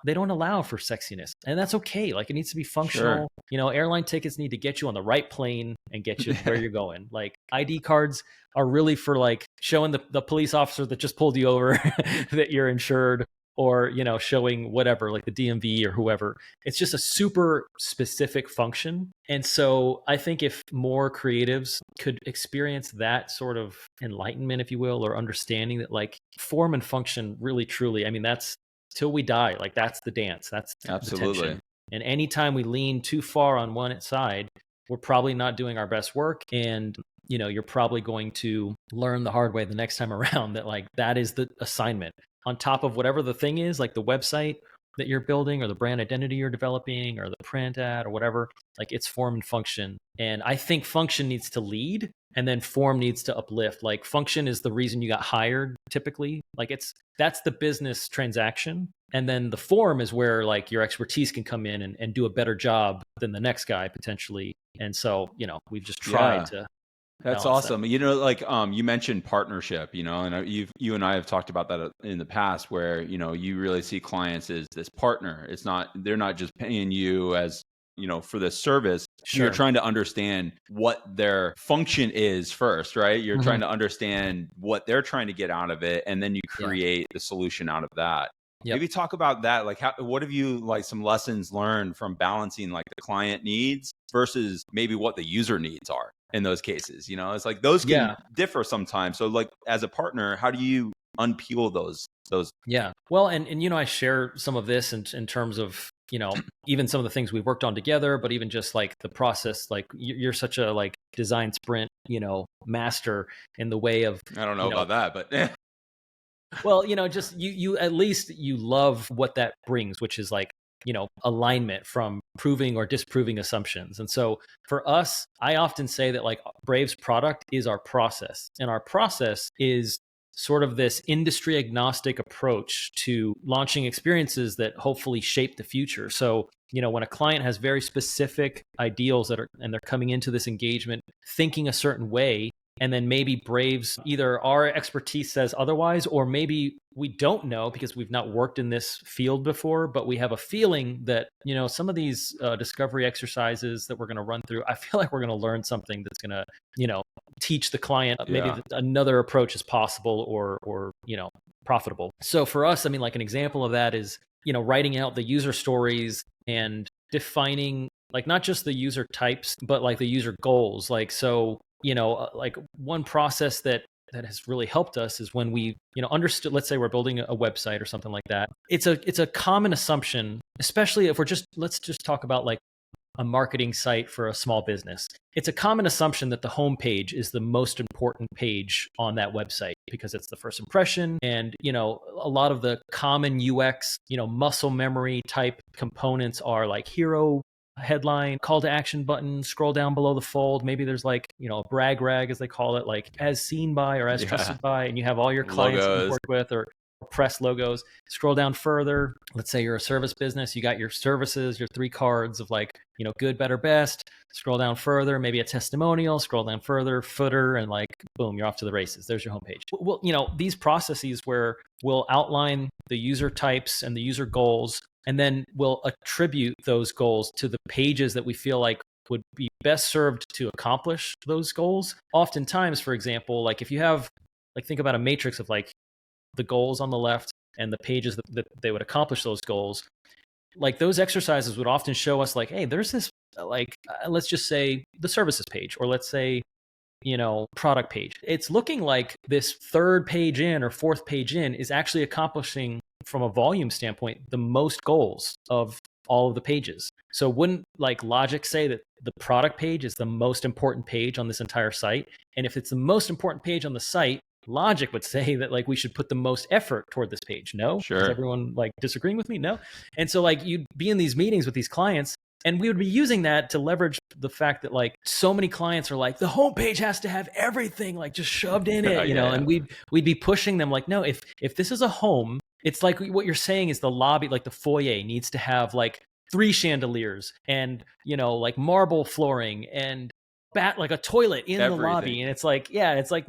they don't allow for sexiness, and that's okay. Like it needs to be functional. Sure. Airline tickets need to get you on the right plane and get you where you're going. Like ID cards are really for like showing the police officer that just pulled you over that you're insured, or showing whatever, like the DMV or whoever. It's just a super specific function. And so I think if more creatives could experience that sort of enlightenment, if you will, or understanding that like form and function really truly, I mean, that's till we die, like that's the dance, that's absolutely the tension. And anytime we lean too far on one side, we're probably not doing our best work. And you're probably going to learn the hard way the next time around that like that is the assignment on top of whatever the thing is, like the website that you're building or the brand identity you're developing or the print ad or whatever. Like it's form and function. And I think function needs to lead and then form needs to uplift. Like function is the reason you got hired typically. Like that's the business transaction. And then the form is where like your expertise can come in and do a better job than the next guy potentially. And so, we've just tried to. That's awesome. That. You mentioned partnership, and you and I have talked about that in the past where, you really see clients as this partner. They're not just paying you as, for this service. Sure. You're trying to understand what their function is first, right? You're trying to understand what they're trying to get out of it. And then you create the solution out of that. Yep. Maybe talk about that. Like, what have you like some lessons learned from balancing like the client needs versus maybe what the user needs are in those cases? It's like those can differ sometimes. So like as a partner, how do you unpeel those? Yeah. Well, and I share some of this in terms of, even some of the things we've worked on together, but even just like the process, like you're such a like design sprint, master in the way of, I don't know about that, but well, just you at least you love what that brings, which is like, alignment from proving or disproving assumptions. And so for us, I often say that like Brave's product is our process, and our process is sort of this industry agnostic approach to launching experiences that hopefully shape the future. So, when a client has very specific ideals and they're coming into this engagement thinking a certain way, and then maybe Brave's either our expertise says otherwise, or maybe we don't know because we've not worked in this field before, but we have a feeling that, some of these discovery exercises that we're going to run through, I feel like we're going to learn something that's going to, teach the client maybe another approach is possible or, profitable. So for us, I mean, like an example of that is, writing out the user stories and defining like not just the user types, but like the user goals. Like, so, like one process that has really helped us is when we, understood, let's say we're building a website or something like that. It's a common assumption, especially if let's just talk about like a marketing site for a small business. It's a common assumption that the homepage is the most important page on that website because it's the first impression. And, a lot of the common UX, muscle memory type components are like hero headline, call to action button, scroll down below the fold. Maybe there's like, a brag rag as they call it, like as seen by or as trusted by, and you have all your clients that you work with, or press logos. Scroll down further. Let's say you're a service business. You got your services, your 3 cards of like, good, better, best. Scroll down further, maybe a testimonial. Scroll down further, footer, and like, boom, you're off to the races. There's your homepage. Well, these processes where we'll outline the user types and the user goals, and then we'll attribute those goals to the pages that we feel like would be best served to accomplish those goals. Oftentimes, for example, like if you have, like, think about a matrix of like the goals on the left and the pages that they would accomplish those goals, like those exercises would often show us like, hey, there's this, like, let's just say the services page, or let's say, product page. It's looking like this 3rd page in or 4th page in is actually accomplishing, from a volume standpoint, the most goals of all of the pages. So wouldn't like logic say that the product page is the most important page on this entire site? And if it's the most important page on the site, logic would say that like we should put the most effort toward this page. No? Sure. Is everyone like disagreeing with me? No. And so like you'd be in these meetings with these clients, and we would be using that to leverage the fact that like so many clients are like, the homepage has to have everything like just shoved in it, and we'd be pushing them like, no, if this is a home, it's like what you're saying is the lobby, like the foyer needs to have like 3 chandeliers and, like marble flooring and like a toilet in the lobby. And it's like,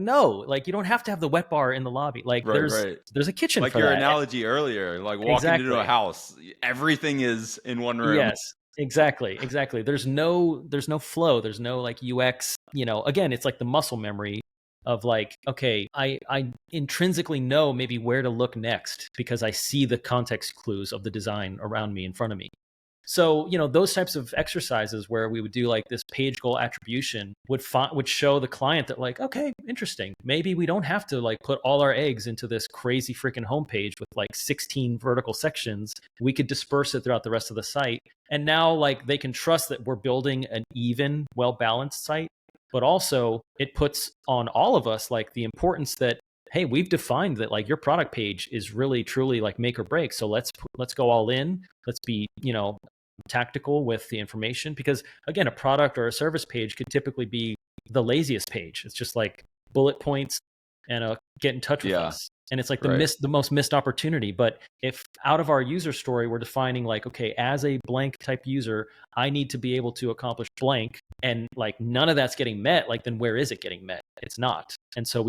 no, like you don't have to have the wet bar in the lobby. Like there's a kitchen like for your that. Analogy earlier, like walking into a house, everything is in one room. Yes. Exactly. There's no flow. There's no like UX, again, it's like the muscle memory of like, okay, I intrinsically know maybe where to look next because I see the context clues of the design around me, in front of me. So, those types of exercises where we would do like this page goal attribution would show the client that like, okay, interesting. Maybe we don't have to like put all our eggs into this crazy freaking homepage with like 16 vertical sections. We could disperse it throughout the rest of the site. And now like they can trust that we're building an even, well-balanced site, but also it puts on all of us like the importance that, hey, we've defined that like your product page is really truly like make or break. So let's go all in. Let's be, tactical with the information, because again, a product or a service page could typically be the laziest page. It's just like bullet points and get in touch with us. And it's like the most missed opportunity. But if out of our user story, we're defining like, okay, as a blank type user, I need to be able to accomplish blank, and like none of that's getting met, like then where is it getting met? It's not. And so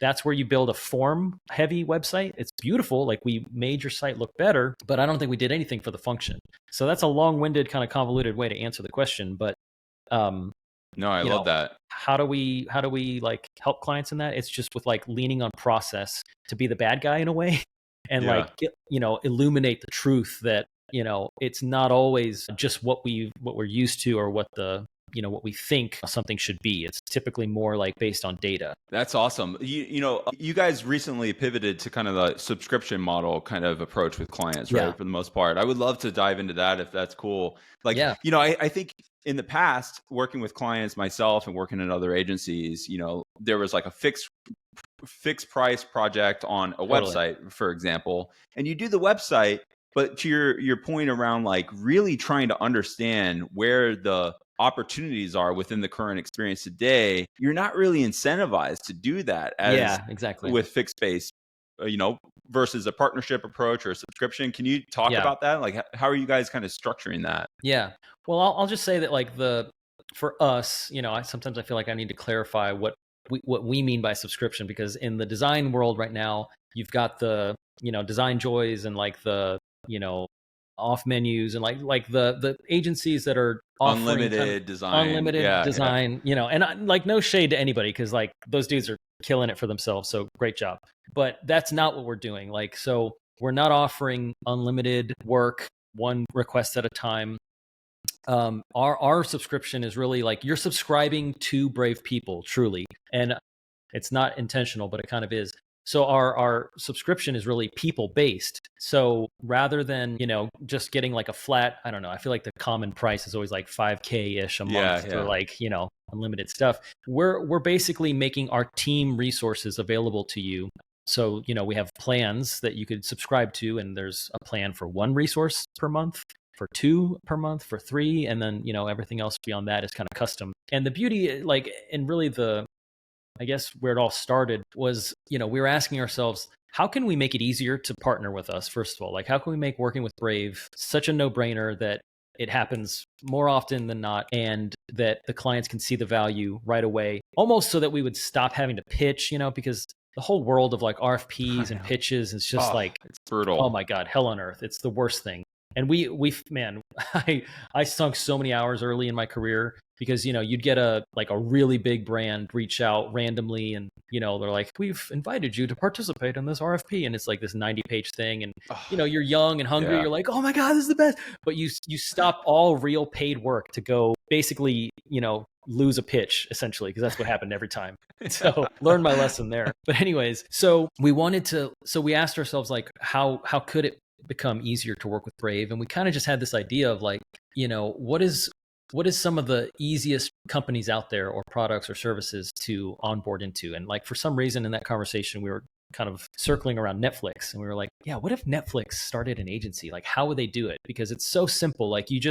that's where you build a form heavy website. It's beautiful. Like we made your site look better, but I don't think we did anything for the function. So that's a long-winded kind of convoluted way to answer the question. But no, I love that. How do we like help clients in that? It's just with like leaning on process to be the bad guy in a way, and like, illuminate the truth that, it's not always just what we're used to or what what we think something should be. It's typically more like based on data. That's awesome. You guys recently pivoted to kind of the subscription model kind of approach with clients, right? For the most part. I would love to dive into that if that's cool. Like, I think in the past, working with clients myself and working in other agencies, there was like a fixed price project on a website, for example, and you do the website, but to your point around like really trying to understand where the opportunities are within the current experience today, you're not really incentivized to do that as with fixed base, versus a partnership approach or a subscription. Can you talk about that? Like, how are you guys kind of structuring that? Yeah. Well, I'll just say that like for us, sometimes I feel like I need to clarify what we mean by subscription, because in the design world right now, you've got the, design joys and like the, off menus and like the agencies that are offering unlimited design, design, and like no shade to anybody, because like those dudes are killing it for themselves, so great job. But that's not what we're doing. Like, so we're not offering unlimited work, one request at a time. Our subscription is really like you're subscribing to Brave People, truly, and it's not intentional, but it kind of is. So our subscription is really people based. So rather than, just getting like a flat, I don't know, I feel like the common price is always like $5K ish a month for like, unlimited stuff. We're basically making our team resources available to you. So, we have plans that you could subscribe to, and there's a plan for 1 resource per month, for 2 per month, for 3, and then, everything else beyond that is kind of custom. And the beauty, like, and really I guess where it all started was, we were asking ourselves, how can we make it easier to partner with us? First of all, like how can we make working with Brave such a no-brainer that it happens more often than not, and that the clients can see the value right away, almost so that we would stop having to pitch, because the whole world of like RFPs and pitches is just it's brutal. oh my God, hell on earth. It's the worst thing. And man, I sunk so many hours early in my career because, you'd get a really big brand reach out randomly and, they're like, we've invited you to participate in this RFP. And it's like this 90-page thing. And, you're young and hungry. You're like, oh my God, this is the best. But you stop all real paid work to go basically, lose a pitch essentially, because that's what happened every time. So learn my lesson there. But anyways, so we asked ourselves, like, how could it become easier to work with Brave? And we kind of just had this idea of like, what is some of the easiest companies out there or products or services to onboard into? And like, for some reason in that conversation, we were kind of circling around Netflix, and we were like, yeah, what if Netflix started an agency? Like, how would they do it? Because it's so simple. Like you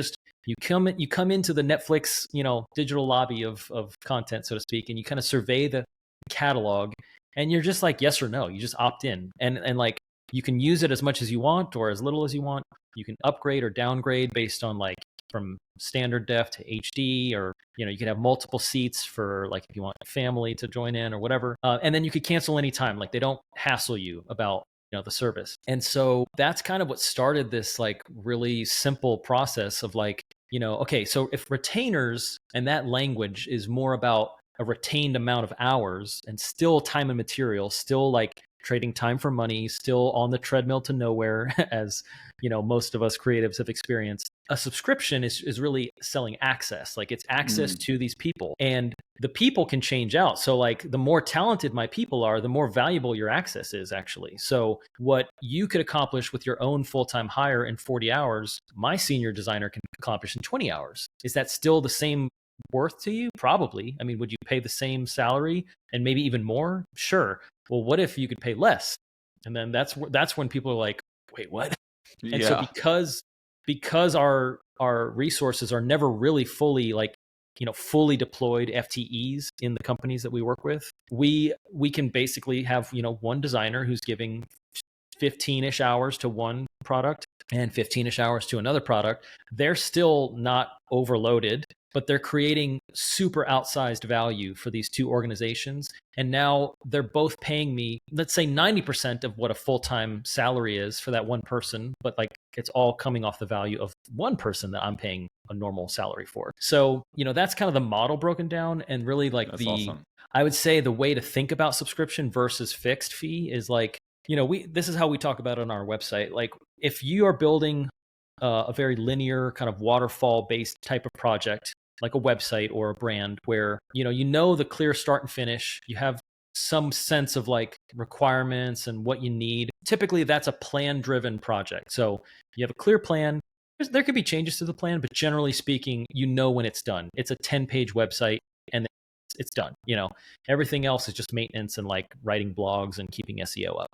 come into the Netflix, digital lobby of content, so to speak, and you kind of survey the catalog, and you're just like, yes or no. You just opt in, and like, you can use it as much as you want or as little as you want. You can upgrade or downgrade based on like from standard def to HD, or, you can have multiple seats for like if you want family to join in or whatever. And then you could cancel anytime. Like they don't hassle you about, the service. And so that's kind of what started this like really simple process of like, okay, so if retainers and that language is more about a retained amount of hours and still time and material, still like trading time for money, still on the treadmill to nowhere, as most of us creatives have experienced. A subscription is really selling access. Like it's access to these people, and the people can change out. So like the more talented my people are, the more valuable your access is actually. So what you could accomplish with your own full-time hire in 40 hours, my senior designer can accomplish in 20 hours. Is that still the same worth to you? Probably. I mean, would you pay the same salary and maybe even more? Sure. Well, what if you could pay less? And then that's when people are like, wait, what? And so because our resources are never really fully like, fully deployed FTEs in the companies that we work with, we can basically have, one designer who's giving 15-ish hours to one product and 15-ish hours to another product. They're still not overloaded, but they're creating super outsized value for these two organizations. And now they're both paying me, let's say 90% of what a full-time salary is for that one person, but like it's all coming off the value of one person that I'm paying a normal salary for. So, that's kind of the model broken down. And really like That's awesome. I would say the way to think about subscription versus fixed fee is like, this is how we talk about it on our website. Like if you are building a very linear kind of waterfall based type of project, like a website or a brand where, the clear start and finish, you have some sense of like requirements and what you need. Typically that's a plan driven project. So you have a clear plan. There could be changes to the plan, but generally speaking, when it's done. It's a 10-page website and it's done. Everything else is just maintenance and like writing blogs and keeping SEO up.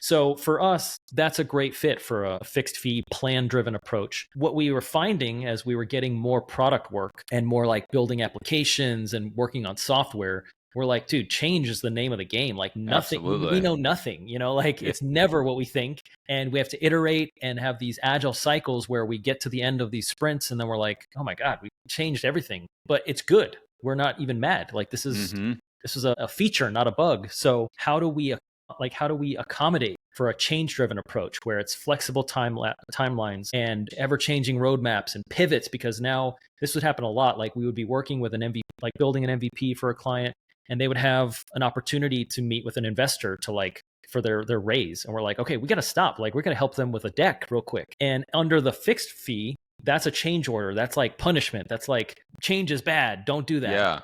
So for us, that's a great fit for a fixed fee, plan-driven approach. What we were finding as we were getting more product work and more like building applications and working on software, we're like, dude, change is the name of the game. Like nothing, Absolutely. We know nothing, it's never what we think. And we have to iterate and have these agile cycles where we get to the end of these sprints and then we're like, oh my God, we changed everything, but it's good. We're not even mad. Like this is a feature, not a bug. So how do we accommodate for a change-driven approach where it's flexible timelines and ever-changing roadmaps and pivots? Because now this would happen a lot. Like we would be working with an MVP, like building an MVP for a client, and they would have an opportunity to meet with an investor to like for their raise. And we're like, okay, we got to stop. Like we're going to help them with a deck real quick. And under the fixed fee, that's a change order. That's like punishment. That's like change is bad. Don't do that. Yeah.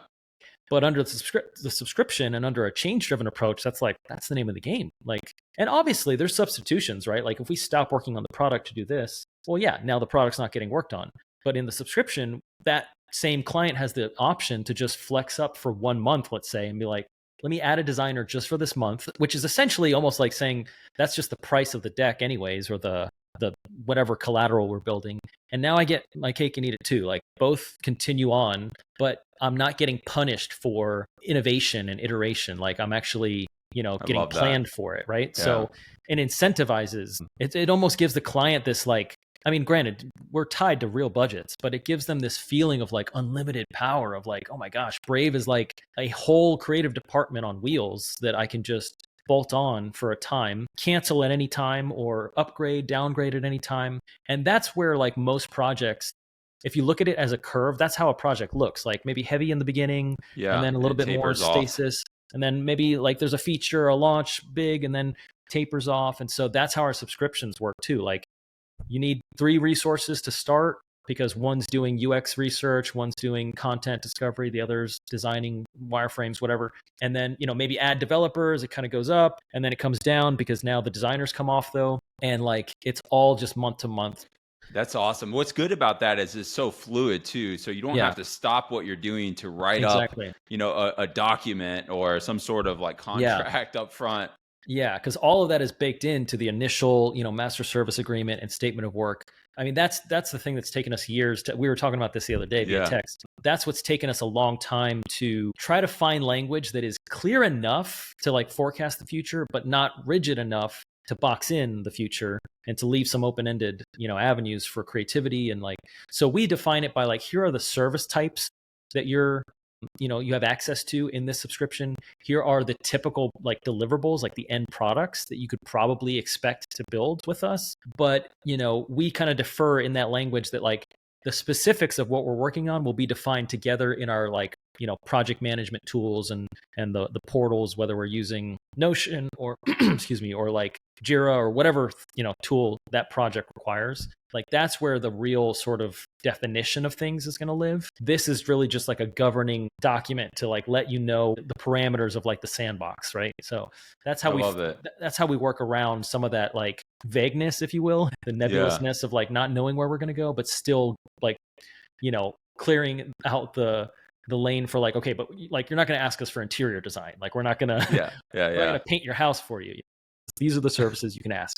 But under the subscription and under a change-driven approach, that's the name of the game. Like, and obviously there's substitutions, right? Like if we stop working on the product to do this, well, yeah, now the product's not getting worked on. But in the subscription, that same client has the option to just flex up for 1 month, let's say, and be like, let me add a designer just for this month, which is essentially almost like saying that's just the price of the deck anyways, or the whatever collateral we're building. And now I get my cake and eat it too. Like both continue on, but I'm not getting punished for innovation and iteration. Like I'm actually, I getting love that. planned for it, right? Yeah. So it incentivizes, it almost gives the client this like, I mean, granted, we're tied to real budgets, but it gives them this feeling of like unlimited power of like, oh my gosh, Brave is like a whole creative department on wheels that I can just bolt on for a time, cancel at any time, or upgrade, downgrade at any time. And that's where like most projects, if you look at it as a curve, that's how a project looks like, maybe heavy in the beginning, and Yeah. then a And little it bit more tapers off. stasis. And then maybe like there's a feature, a launch big, and then tapers off. And so that's how our subscriptions work too. Like you need 3 resources to start because one's doing UX research, one's doing content discovery, the other's designing wireframes, whatever. And then, maybe add developers, it kind of goes up and then it comes down because now the designers come off though. And like, it's all just month to month. That's awesome. What's good about that is it's so fluid too. So you don't Yeah, have to stop what you're doing to write up, exactly. a document or some sort of like Yeah. contract up front. Yeah, because all of that is baked into the initial, master service agreement and statement of work. I mean, that's the thing that's taken us years to. We were talking about this the other day via Yeah. text. That's what's taken us a long time to try to find language that is clear enough to like forecast the future, but not rigid enough to box in the future and to leave some open-ended, avenues for creativity. And like, so we define it by like, here are the service types that you have access to in this subscription. Here are the typical like deliverables, like the end products that you could probably expect to build with us. But, we kind of defer in that language that like the specifics of what we're working on will be defined together in our like, project management tools and the portals, whether we're using Notion or excuse me, or like Jira or whatever, tool that project requires. Like that's where the real sort of definition of things is going to live. This is really just like a governing document to like let you know the parameters of like the sandbox, right? So that's how I love it. that's how we work around some of that like vagueness, if you will, the nebulousness of like not knowing where we're going to go, but still like, clearing out the lane for like, okay, but like you're not going to ask us for interior design. Like we're not going to Yeah. we're not going to paint your house for you. These are the services you can ask.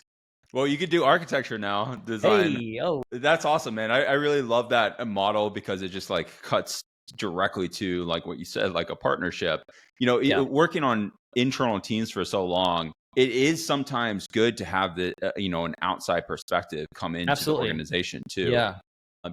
Well, you could do architecture now, design. Hey, oh, That's awesome, man. I really love that model because it just like cuts directly to like what you said, like a partnership. Yeah. Working on internal teams for so long, it is sometimes good to have the an outside perspective come into Absolutely. the organization too. Yeah.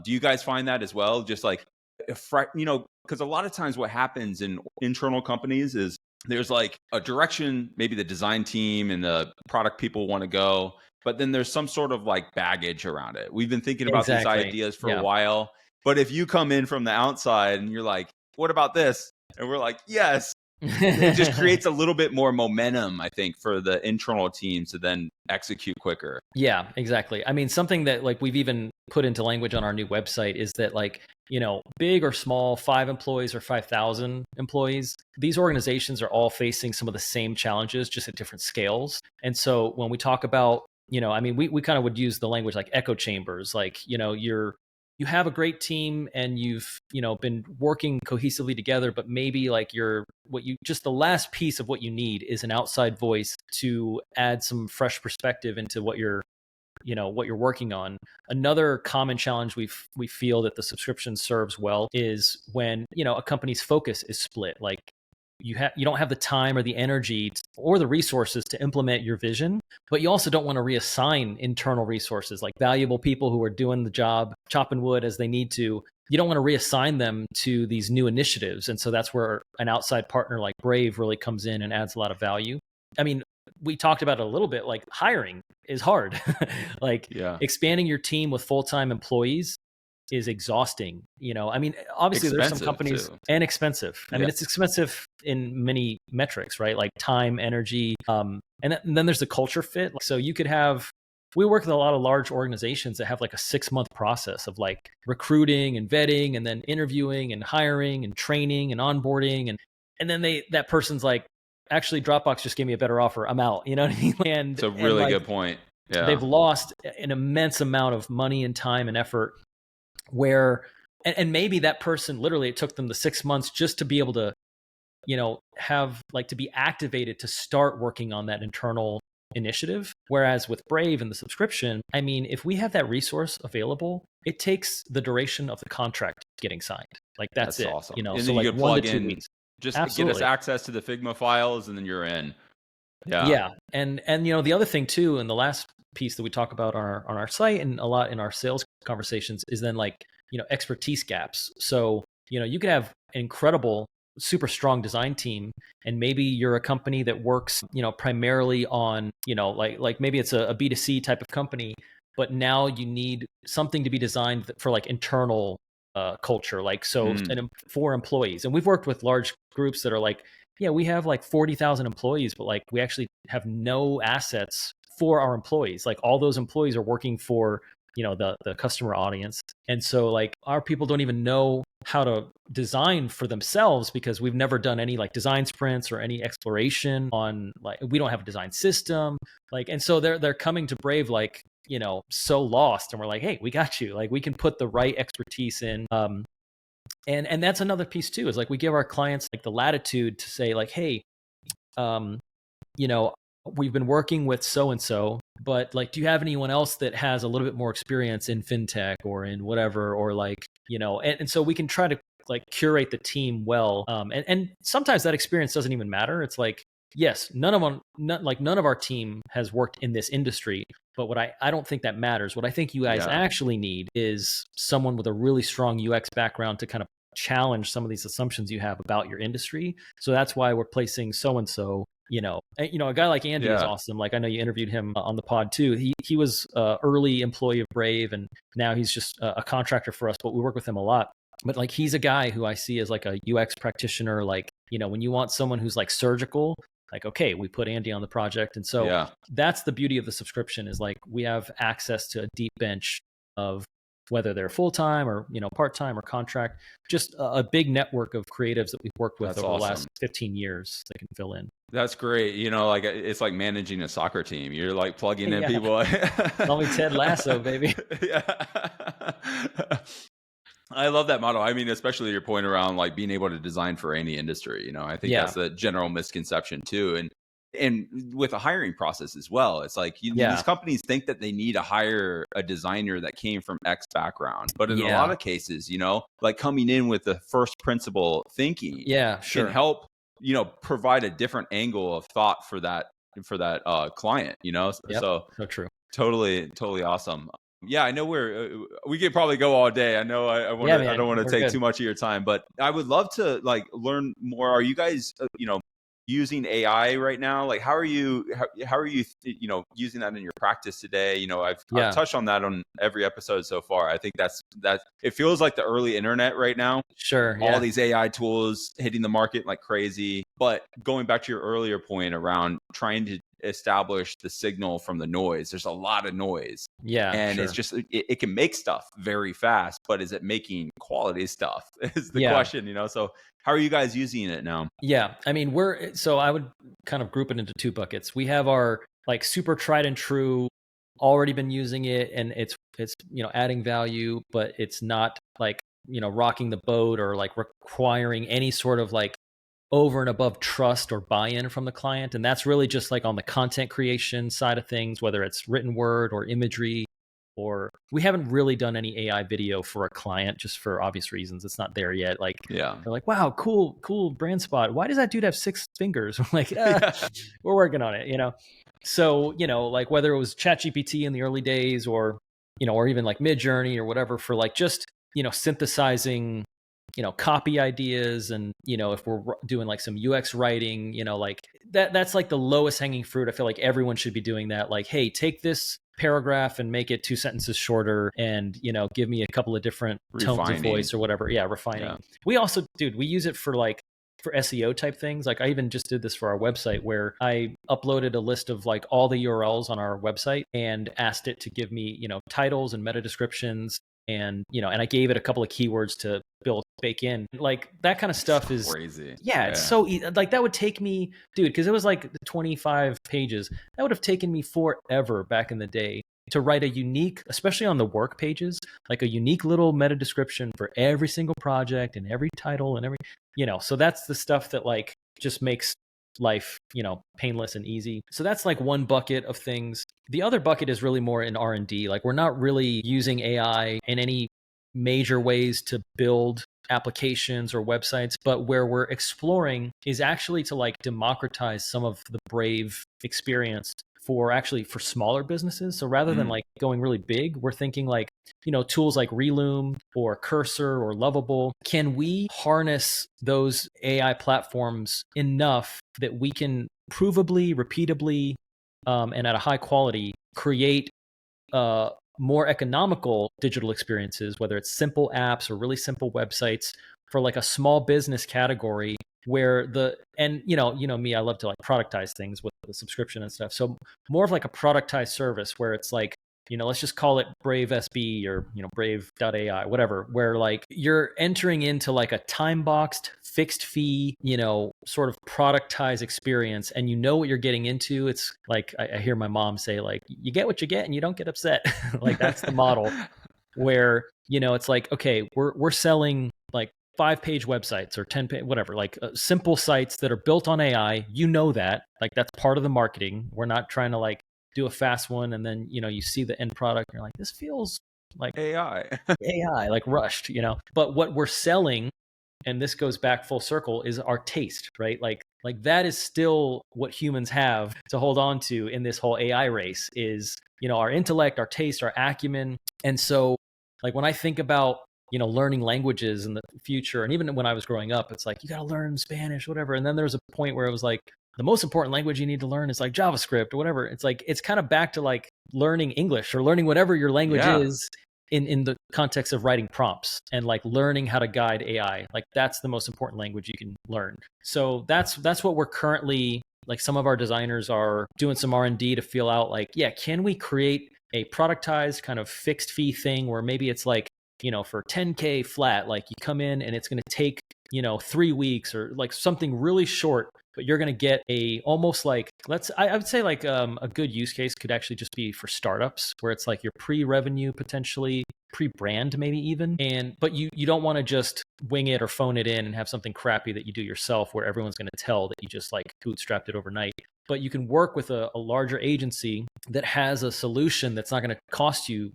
Do you guys find that as well? Just like, because a lot of times what happens in internal companies is there's like a direction, maybe the design team and the product people want to go, but then there's some sort of like baggage around it. We've been thinking about these ideas for a while, but if you come in from the outside and you're like, what about this? And we're like, yes, it just creates a little bit more momentum, I think, for the internal teams to then execute quicker. Yeah, exactly. I mean, something that like we've even put into language on our new website is that like, big or small, 5 employees or 5,000 employees, these organizations are all facing some of the same challenges, just at different scales. And so when we talk about, I mean, we kind of would use the language like echo chambers, like, you have a great team and you've, been working cohesively together, but maybe like just the last piece of what you need is an outside voice to add some fresh perspective into what you're working on. Another common challenge we feel that the subscription serves well is when, a company's focus is split. Like you don't have the time or the energy or the resources to implement your vision, but you also don't want to reassign internal resources, like valuable people who are doing the job, chopping wood as they need to. You don't want to reassign them to these new initiatives. And so that's where an outside partner like Brave really comes in and adds a lot of value. I mean, we talked about it a little bit, like hiring is hard. Like expanding your team with full-time employees is exhausting. I mean, obviously there's some companies too. And expensive. I mean, it's expensive in many metrics, right? Like time, energy. And then there's the culture fit. So we work with a lot of large organizations that have like a 6-month process of like recruiting and vetting and then interviewing and hiring and training and onboarding. And then that person's like, actually Dropbox just gave me a better offer. I'm out. You know what I mean? And it's a really good point. Yeah. They've lost an immense amount of money and time and effort and maybe that person literally, it took them the 6 months just to be able to, have like to be activated to start working on that internal initiative. Whereas with Brave and the subscription, I mean, if we have that resource available, it takes the duration of the contract getting signed. Like that's it. Awesome. And so then like you 1 to 2 weeks. Just Absolutely. get us access to the Figma files and then you're in. Yeah. And the other thing too, and the last piece that we talk about on our site and a lot in our sales conversations is then like, expertise gaps. So, you could have incredible, super strong design team, and maybe you're a company that works, primarily on, like maybe it's a B2C type of company, but now you need something to be designed for like internal culture, like and for employees. And we've worked with large groups that are like, yeah, we have like 40,000 employees, but like we actually have no assets for our employees. Like all those employees are working for, the customer audience. And so like our people don't even know how to design for themselves because we've never done any like design sprints or any exploration on, like, we don't have a design system. Like, and so they're coming to Brave like, so lost, and we're like, hey, we got you. Like we can put the right expertise in. And that's another piece too, is like we give our clients like the latitude to say like, hey, we've been working with so and so, but like, do you have anyone else that has a little bit more experience in fintech or in whatever, or like, and so we can try to like curate the team well. And sometimes that experience doesn't even matter. It's like, yes, none of our team has worked in this industry, but what I don't think that matters. What I think you guys actually need is someone with a really strong UX background to kind of challenge some of these assumptions you have about your industry. So that's why we're placing so-and-so, a guy like Andy is awesome. Like I know you interviewed him on the pod too. He was an early employee of Brave, and now he's just a contractor for us, but we work with him a lot. But like, he's a guy who I see as like a UX practitioner. Like, when you want someone who's like surgical, like, okay, we put Andy on the project. And so that's the beauty of the subscription, is like we have access to a deep bench of whether they're full-time or, part-time or contract, just a big network of creatives that we've worked with over the last 15 years that can fill in. That's great. Like it's like managing a soccer team. You're like plugging in people. Call me Ted Lasso, baby. I love that model. I mean, especially your point around like being able to design for any industry. I think that's the general misconception too. And with a hiring process as well, it's like these companies think that they need to hire a designer that came from X background, but in a lot of cases, like coming in with the first principle thinking, can help, provide a different angle of thought for that client. So true. Totally awesome. Yeah, I know we could probably go all day. I know I don't want to take too much of your time, but I would love to like learn more. Are you guys, using AI right now? Like, how are you using that in your practice today? I've touched on that on every episode so far. I think that's it feels like the early internet right now. Sure. All these AI tools hitting the market like crazy. But going back to your earlier point around trying to establish the signal from the noise, there's a lot of noise. And it's just, it can make stuff very fast, but is it making quality stuff is the question, So how are you guys using it now? I mean, so I would kind of group it into two buckets. We have our like super tried and true, already been using it, and it's adding value, but it's not like, rocking the boat or like requiring any sort of like over and above trust or buy-in from the client. And that's really just like on the content creation side of things, whether it's written word or imagery, or we haven't really done any AI video for a client just for obvious reasons. It's not there yet. Like, they're like, wow, cool brand spot. Why does that dude have 6 fingers? We're like, we're working on it, So, like whether it was ChatGPT in the early days or, or even like Midjourney or whatever for like just, synthesizing, copy ideas. And, if we're doing like some UX writing, like that's like the lowest hanging fruit. I feel like everyone should be doing that. Like, hey, take this paragraph and make it 2 sentences shorter and, give me a couple of different tones of voice or whatever. Refining. We also, we use it for SEO type things. Like I even just did this for our website where I uploaded a list of like all the URLs on our website and asked it to give me, titles and meta descriptions. And, and I gave it a couple of keywords to bake in. Like that kind of stuff is crazy. It's so easy. Like that would take me, because it was like 25 pages. That would have taken me forever back in the day to write a unique, especially on the work pages, like a unique little meta description for every single project and every title and every, so that's the stuff that like just makes life, painless and easy. So that's like one bucket of things. The other bucket is really more in R&D. Like we're not really using AI in any major ways to build applications or websites, but where we're exploring is actually to like democratize some of the Brave experience for smaller businesses. So rather than like going really big, we're thinking like, tools like Reloom or Cursor or Lovable. Can we harness those AI platforms enough that we can provably, repeatably, and at a high quality create more economical digital experiences, whether it's simple apps or really simple websites for like a small business category where me, I love to like productize things with the subscription and stuff. So more of like a productized service where it's like, let's just call it Brave SB or, Brave.ai, whatever, where like you're entering into like a time boxed fixed fee, sort of productized experience, and you know what you're getting into. It's like, I hear my mom say like, you get what you get and you don't get upset. Like that's the model where, it's like, okay, we're selling like 5-page websites or 10-page, whatever, like simple sites that are built on AI. That, like, that's part of the marketing. We're not trying to like do a fast one and then, you see the end product and you're like, this feels like AI, like rushed, But what we're selling, and this goes back full circle, is our taste, right? Like that is still what humans have to hold on to in this whole AI race is, our intellect, our taste, our acumen. And so like when I think about, learning languages in the future, and even when I was growing up, it's like, you got to learn Spanish, whatever. And then there's a point where it was like, the most important language you need to learn is like JavaScript or whatever. It's like, it's kind of back to like learning English or learning whatever your language is in the context of writing prompts and like learning how to guide AI. Like that's the most important language you can learn. So that's what we're currently, like some of our designers are doing some R&D to feel out like, can we create a productized kind of fixed fee thing where maybe it's like, for 10K flat, like you come in and it's going to take, 3 weeks or like something really short, but you're going to get a almost like, I would say like a good use case could actually just be for startups where it's like your pre-revenue, potentially pre-brand, maybe even. But you don't want to just wing it or phone it in and have something crappy that you do yourself where everyone's going to tell that you just like bootstrapped it overnight. But you can work with a larger agency that has a solution that's not going to cost you,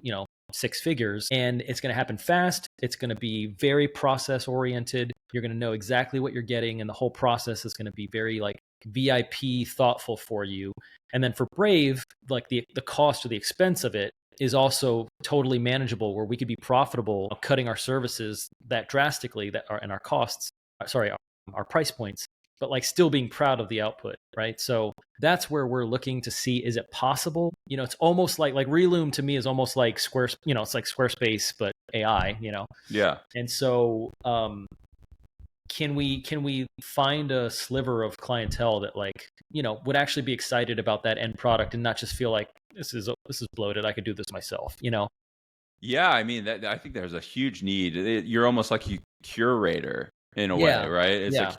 6 figures, and it's going to happen fast. It's going to be very process oriented. You're going to know exactly what you're getting, and the whole process is going to be very like VIP thoughtful for you. And then for Brave, like the cost or the expense of it is also totally manageable, where we could be profitable cutting our services that drastically and our costs, our price points, but like still being proud of the output, right? So that's where we're looking to see, is it possible? It's almost like Reloom to me is almost like it's like Squarespace, but AI, Yeah. And so can we find a sliver of clientele that like, would actually be excited about that end product and not just feel like this is bloated, I could do this myself, Yeah, I mean, I think there's a huge need. You're almost like a curator in a way, right? It's like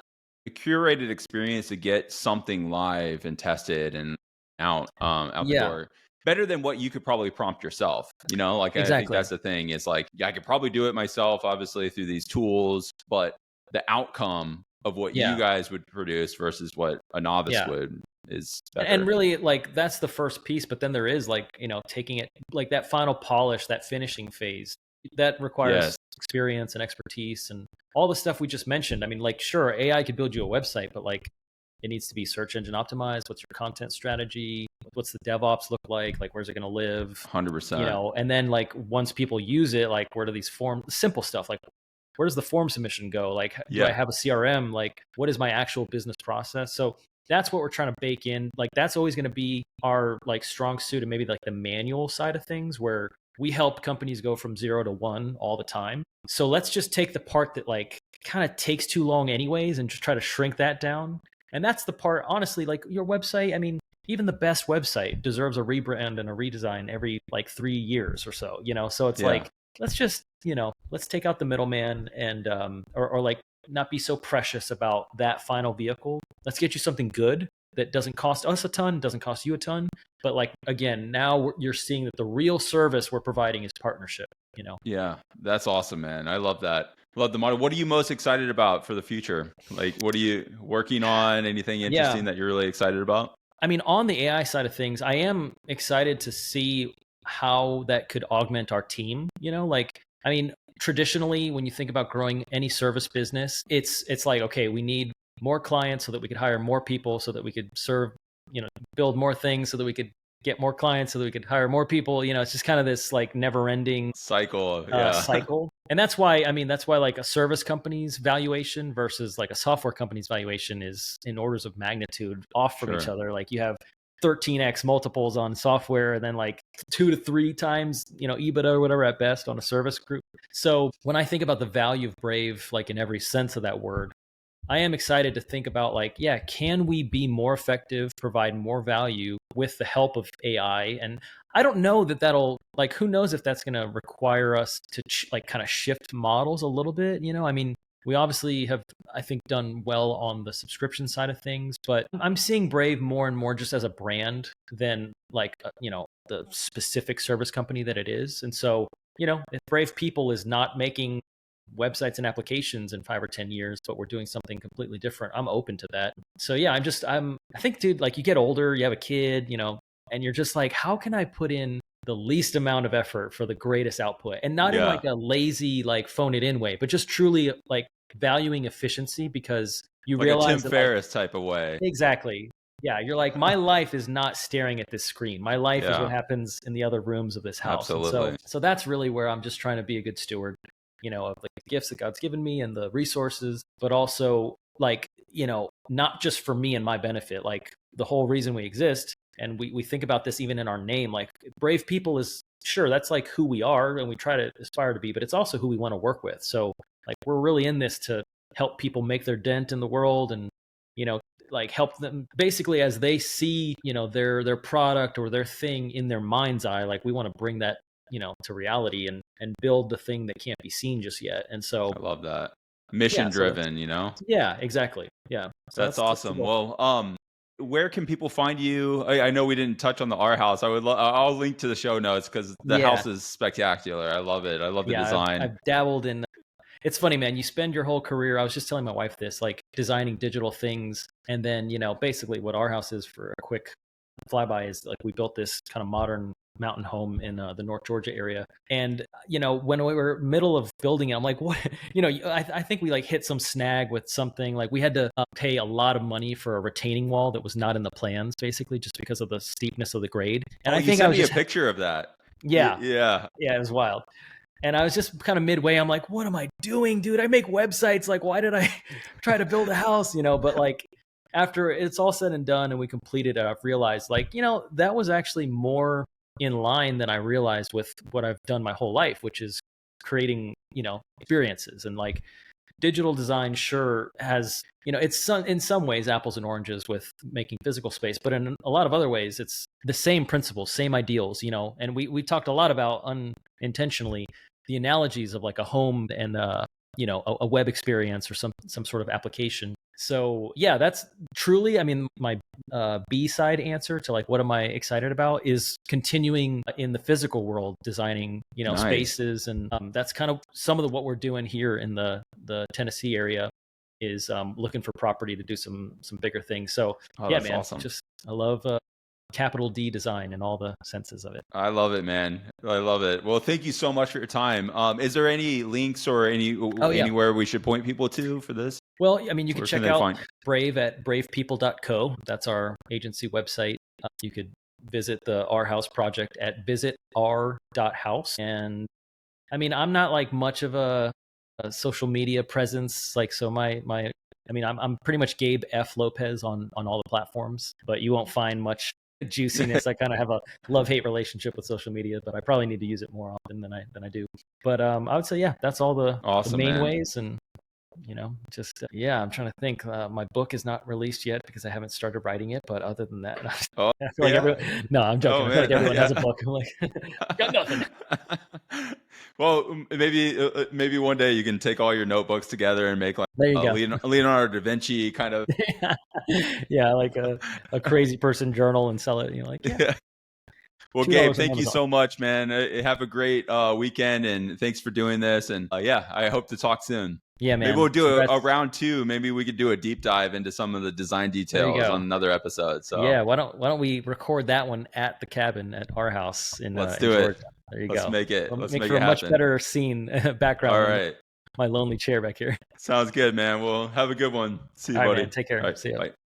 a curated experience to get something live and tested and out the door. Better than what you could probably prompt yourself. Like Exactly. I think that's the thing. It's like, I could probably do it myself, obviously through these tools, but the outcome of what you guys would produce versus what a novice would is better. And really, like, that's the first piece, but then there is like, taking it like that final polish, that finishing phase that requires experience and expertise and all the stuff we just mentioned. I mean, like, sure, AI could build you a website, but like it needs to be search engine optimized. What's your content strategy? What's the DevOps look like? Like, where's it going to live? 100%. And then like once people use it, like where do these simple stuff, like where does the form submission go? Like, do I have a CRM? Like, what is my actual business process? So that's what we're trying to bake in. Like, that's always going to be our like strong suit, and maybe like the manual side of things where we help companies go from 0 to 1 all the time. So let's just take the part that like kind of takes too long anyways and just try to shrink that down. And that's the part, honestly, like your website, I mean, even the best website deserves a rebrand and a redesign every like 3 years or so, So it's like, let's just, let's take out the middleman and, or like not be so precious about that final vehicle. Let's get you something good that doesn't cost us a ton, doesn't cost you a ton. But like, again, now you're seeing that the real service we're providing is partnership, Yeah, that's awesome, man. I love that. Love the model. What are you most excited about for the future? Like, what are you working on? Anything interesting that you're really excited about? I mean, on the AI side of things, I am excited to see how that could augment our team. Like, I mean, traditionally, when you think about growing any service business, it's like, okay, we need more clients so that we could hire more people so that we could serve build more things so that we could get more clients so that we could hire more people. It's just kind of this like never ending cycle. Cycle. And that's why like a service company's valuation versus like a software company's valuation is in orders of magnitude off from each other. Like you have 13x multiples on software and then like 2 to 3 times, EBITDA or whatever at best on a service group. So when I think about the value of Brave, like in every sense of that word, I am excited to think about like, can we be more effective, provide more value with the help of AI? And I don't know that'll like, who knows if that's going to require us to like kind of shift models a little bit. We obviously have, I think, done well on the subscription side of things, but I'm seeing Brave more and more just as a brand than like, the specific service company that it is. And so, if Brave People is not making websites and applications in 5 or 10 years, but we're doing something completely different, I'm open to that. So yeah, I think, dude, like you get older, you have a kid, and you're just like, how can I put in the least amount of effort for the greatest output? And not in like a lazy, like phone it in way, but just truly like valuing efficiency, because you like realize a Tim Ferriss type of way. Exactly. Yeah. You're like, my life is not staring at this screen. My life is what happens in the other rooms of this house. Absolutely. So that's really where I'm just trying to be a good steward, of like the gifts that God's given me and the resources, but also like, not just for me and my benefit. Like the whole reason we exist, and we think about this even in our name, like Brave People is, sure, that's like who we are and we try to aspire to be, but it's also who we want to work with. So like we're really in this to help people make their dent in the world and, like help them basically as they see, their product or their thing in their mind's eye. Like we want to bring that, to reality and build the thing that can't be seen just yet. And so I love that. Mission driven, Yeah, exactly. Yeah. So that's awesome. Well, where can people find you? I know we didn't touch on the R House. I'll link to the show notes because the house is spectacular. I love it. I love the design. I've dabbled in. It's funny, man. You spend your whole career. I was just telling my wife this, like designing digital things, and then basically what our house is, for a quick flyby, is like we built this kind of modern mountain home in the North Georgia area. And, when we were middle of building it, I'm like, what, I think we like hit some snag with something. Like we had to pay a lot of money for a retaining wall that was not in the plans, basically just because of the steepness of the grade. And I think I was a picture of that. Yeah. Yeah. Yeah. It was wild. And I was just kind of midway. I'm like, what am I doing, dude? I make websites. Like, why did I try to build a house? But like, after it's all said and done and we completed it, I've realized like, that was actually more in line than I realized with what I've done my whole life, which is creating, experiences. And like digital design sure has, it's in some ways apples and oranges with making physical space, but in a lot of other ways, it's the same principles, same ideals, and we talked a lot about unintentionally the analogies of like a home and a web experience or some sort of application. So yeah, that's truly, my B-side answer to like, what am I excited about is continuing in the physical world, designing, Nice. spaces. And that's kind of some of what we're doing here in the Tennessee area is looking for property to do some bigger things. So yeah, man, awesome. I love capital D design in all the senses of it. I love it, man. I love it. Well, thank you so much for your time. Is there any links or anywhere we should point people to for this? Well, you can check out Brave at bravepeople.co. That's our agency website. You could visit the R House project at visitr.house. And I'm not like much of a social media presence. Like, so I'm pretty much Gabe F. Lopez on all the platforms, but you won't find much juiciness. I kind of have a love-hate relationship with social media, but I probably need to use it more often than I do. But I would say, yeah, that's all the main ways. And I'm trying to think. My book is not released yet because I haven't started writing it. But other than that, I feel like everyone. No, I'm joking. I feel like everyone has a book. I'm like, got nothing. Well, maybe one day you can take all your notebooks together and make like Leonardo da Vinci kind of. Yeah, like a crazy person journal and sell it. Yeah. Well, Gabe, thank you so much, man. Have a great weekend, and thanks for doing this. And I hope to talk soon. Yeah, man. Maybe we'll do a round 2. Maybe we could do a deep dive into some of the design details on another episode. So yeah, why don't we record that one at the cabin at our house in Let's do it. Georgia. There you go. Let's make it for a much better scene background. All right. My lonely chair back here. Sounds good, man. Well, have a good one. See you, buddy. Man, take care. All right, see you. Bye.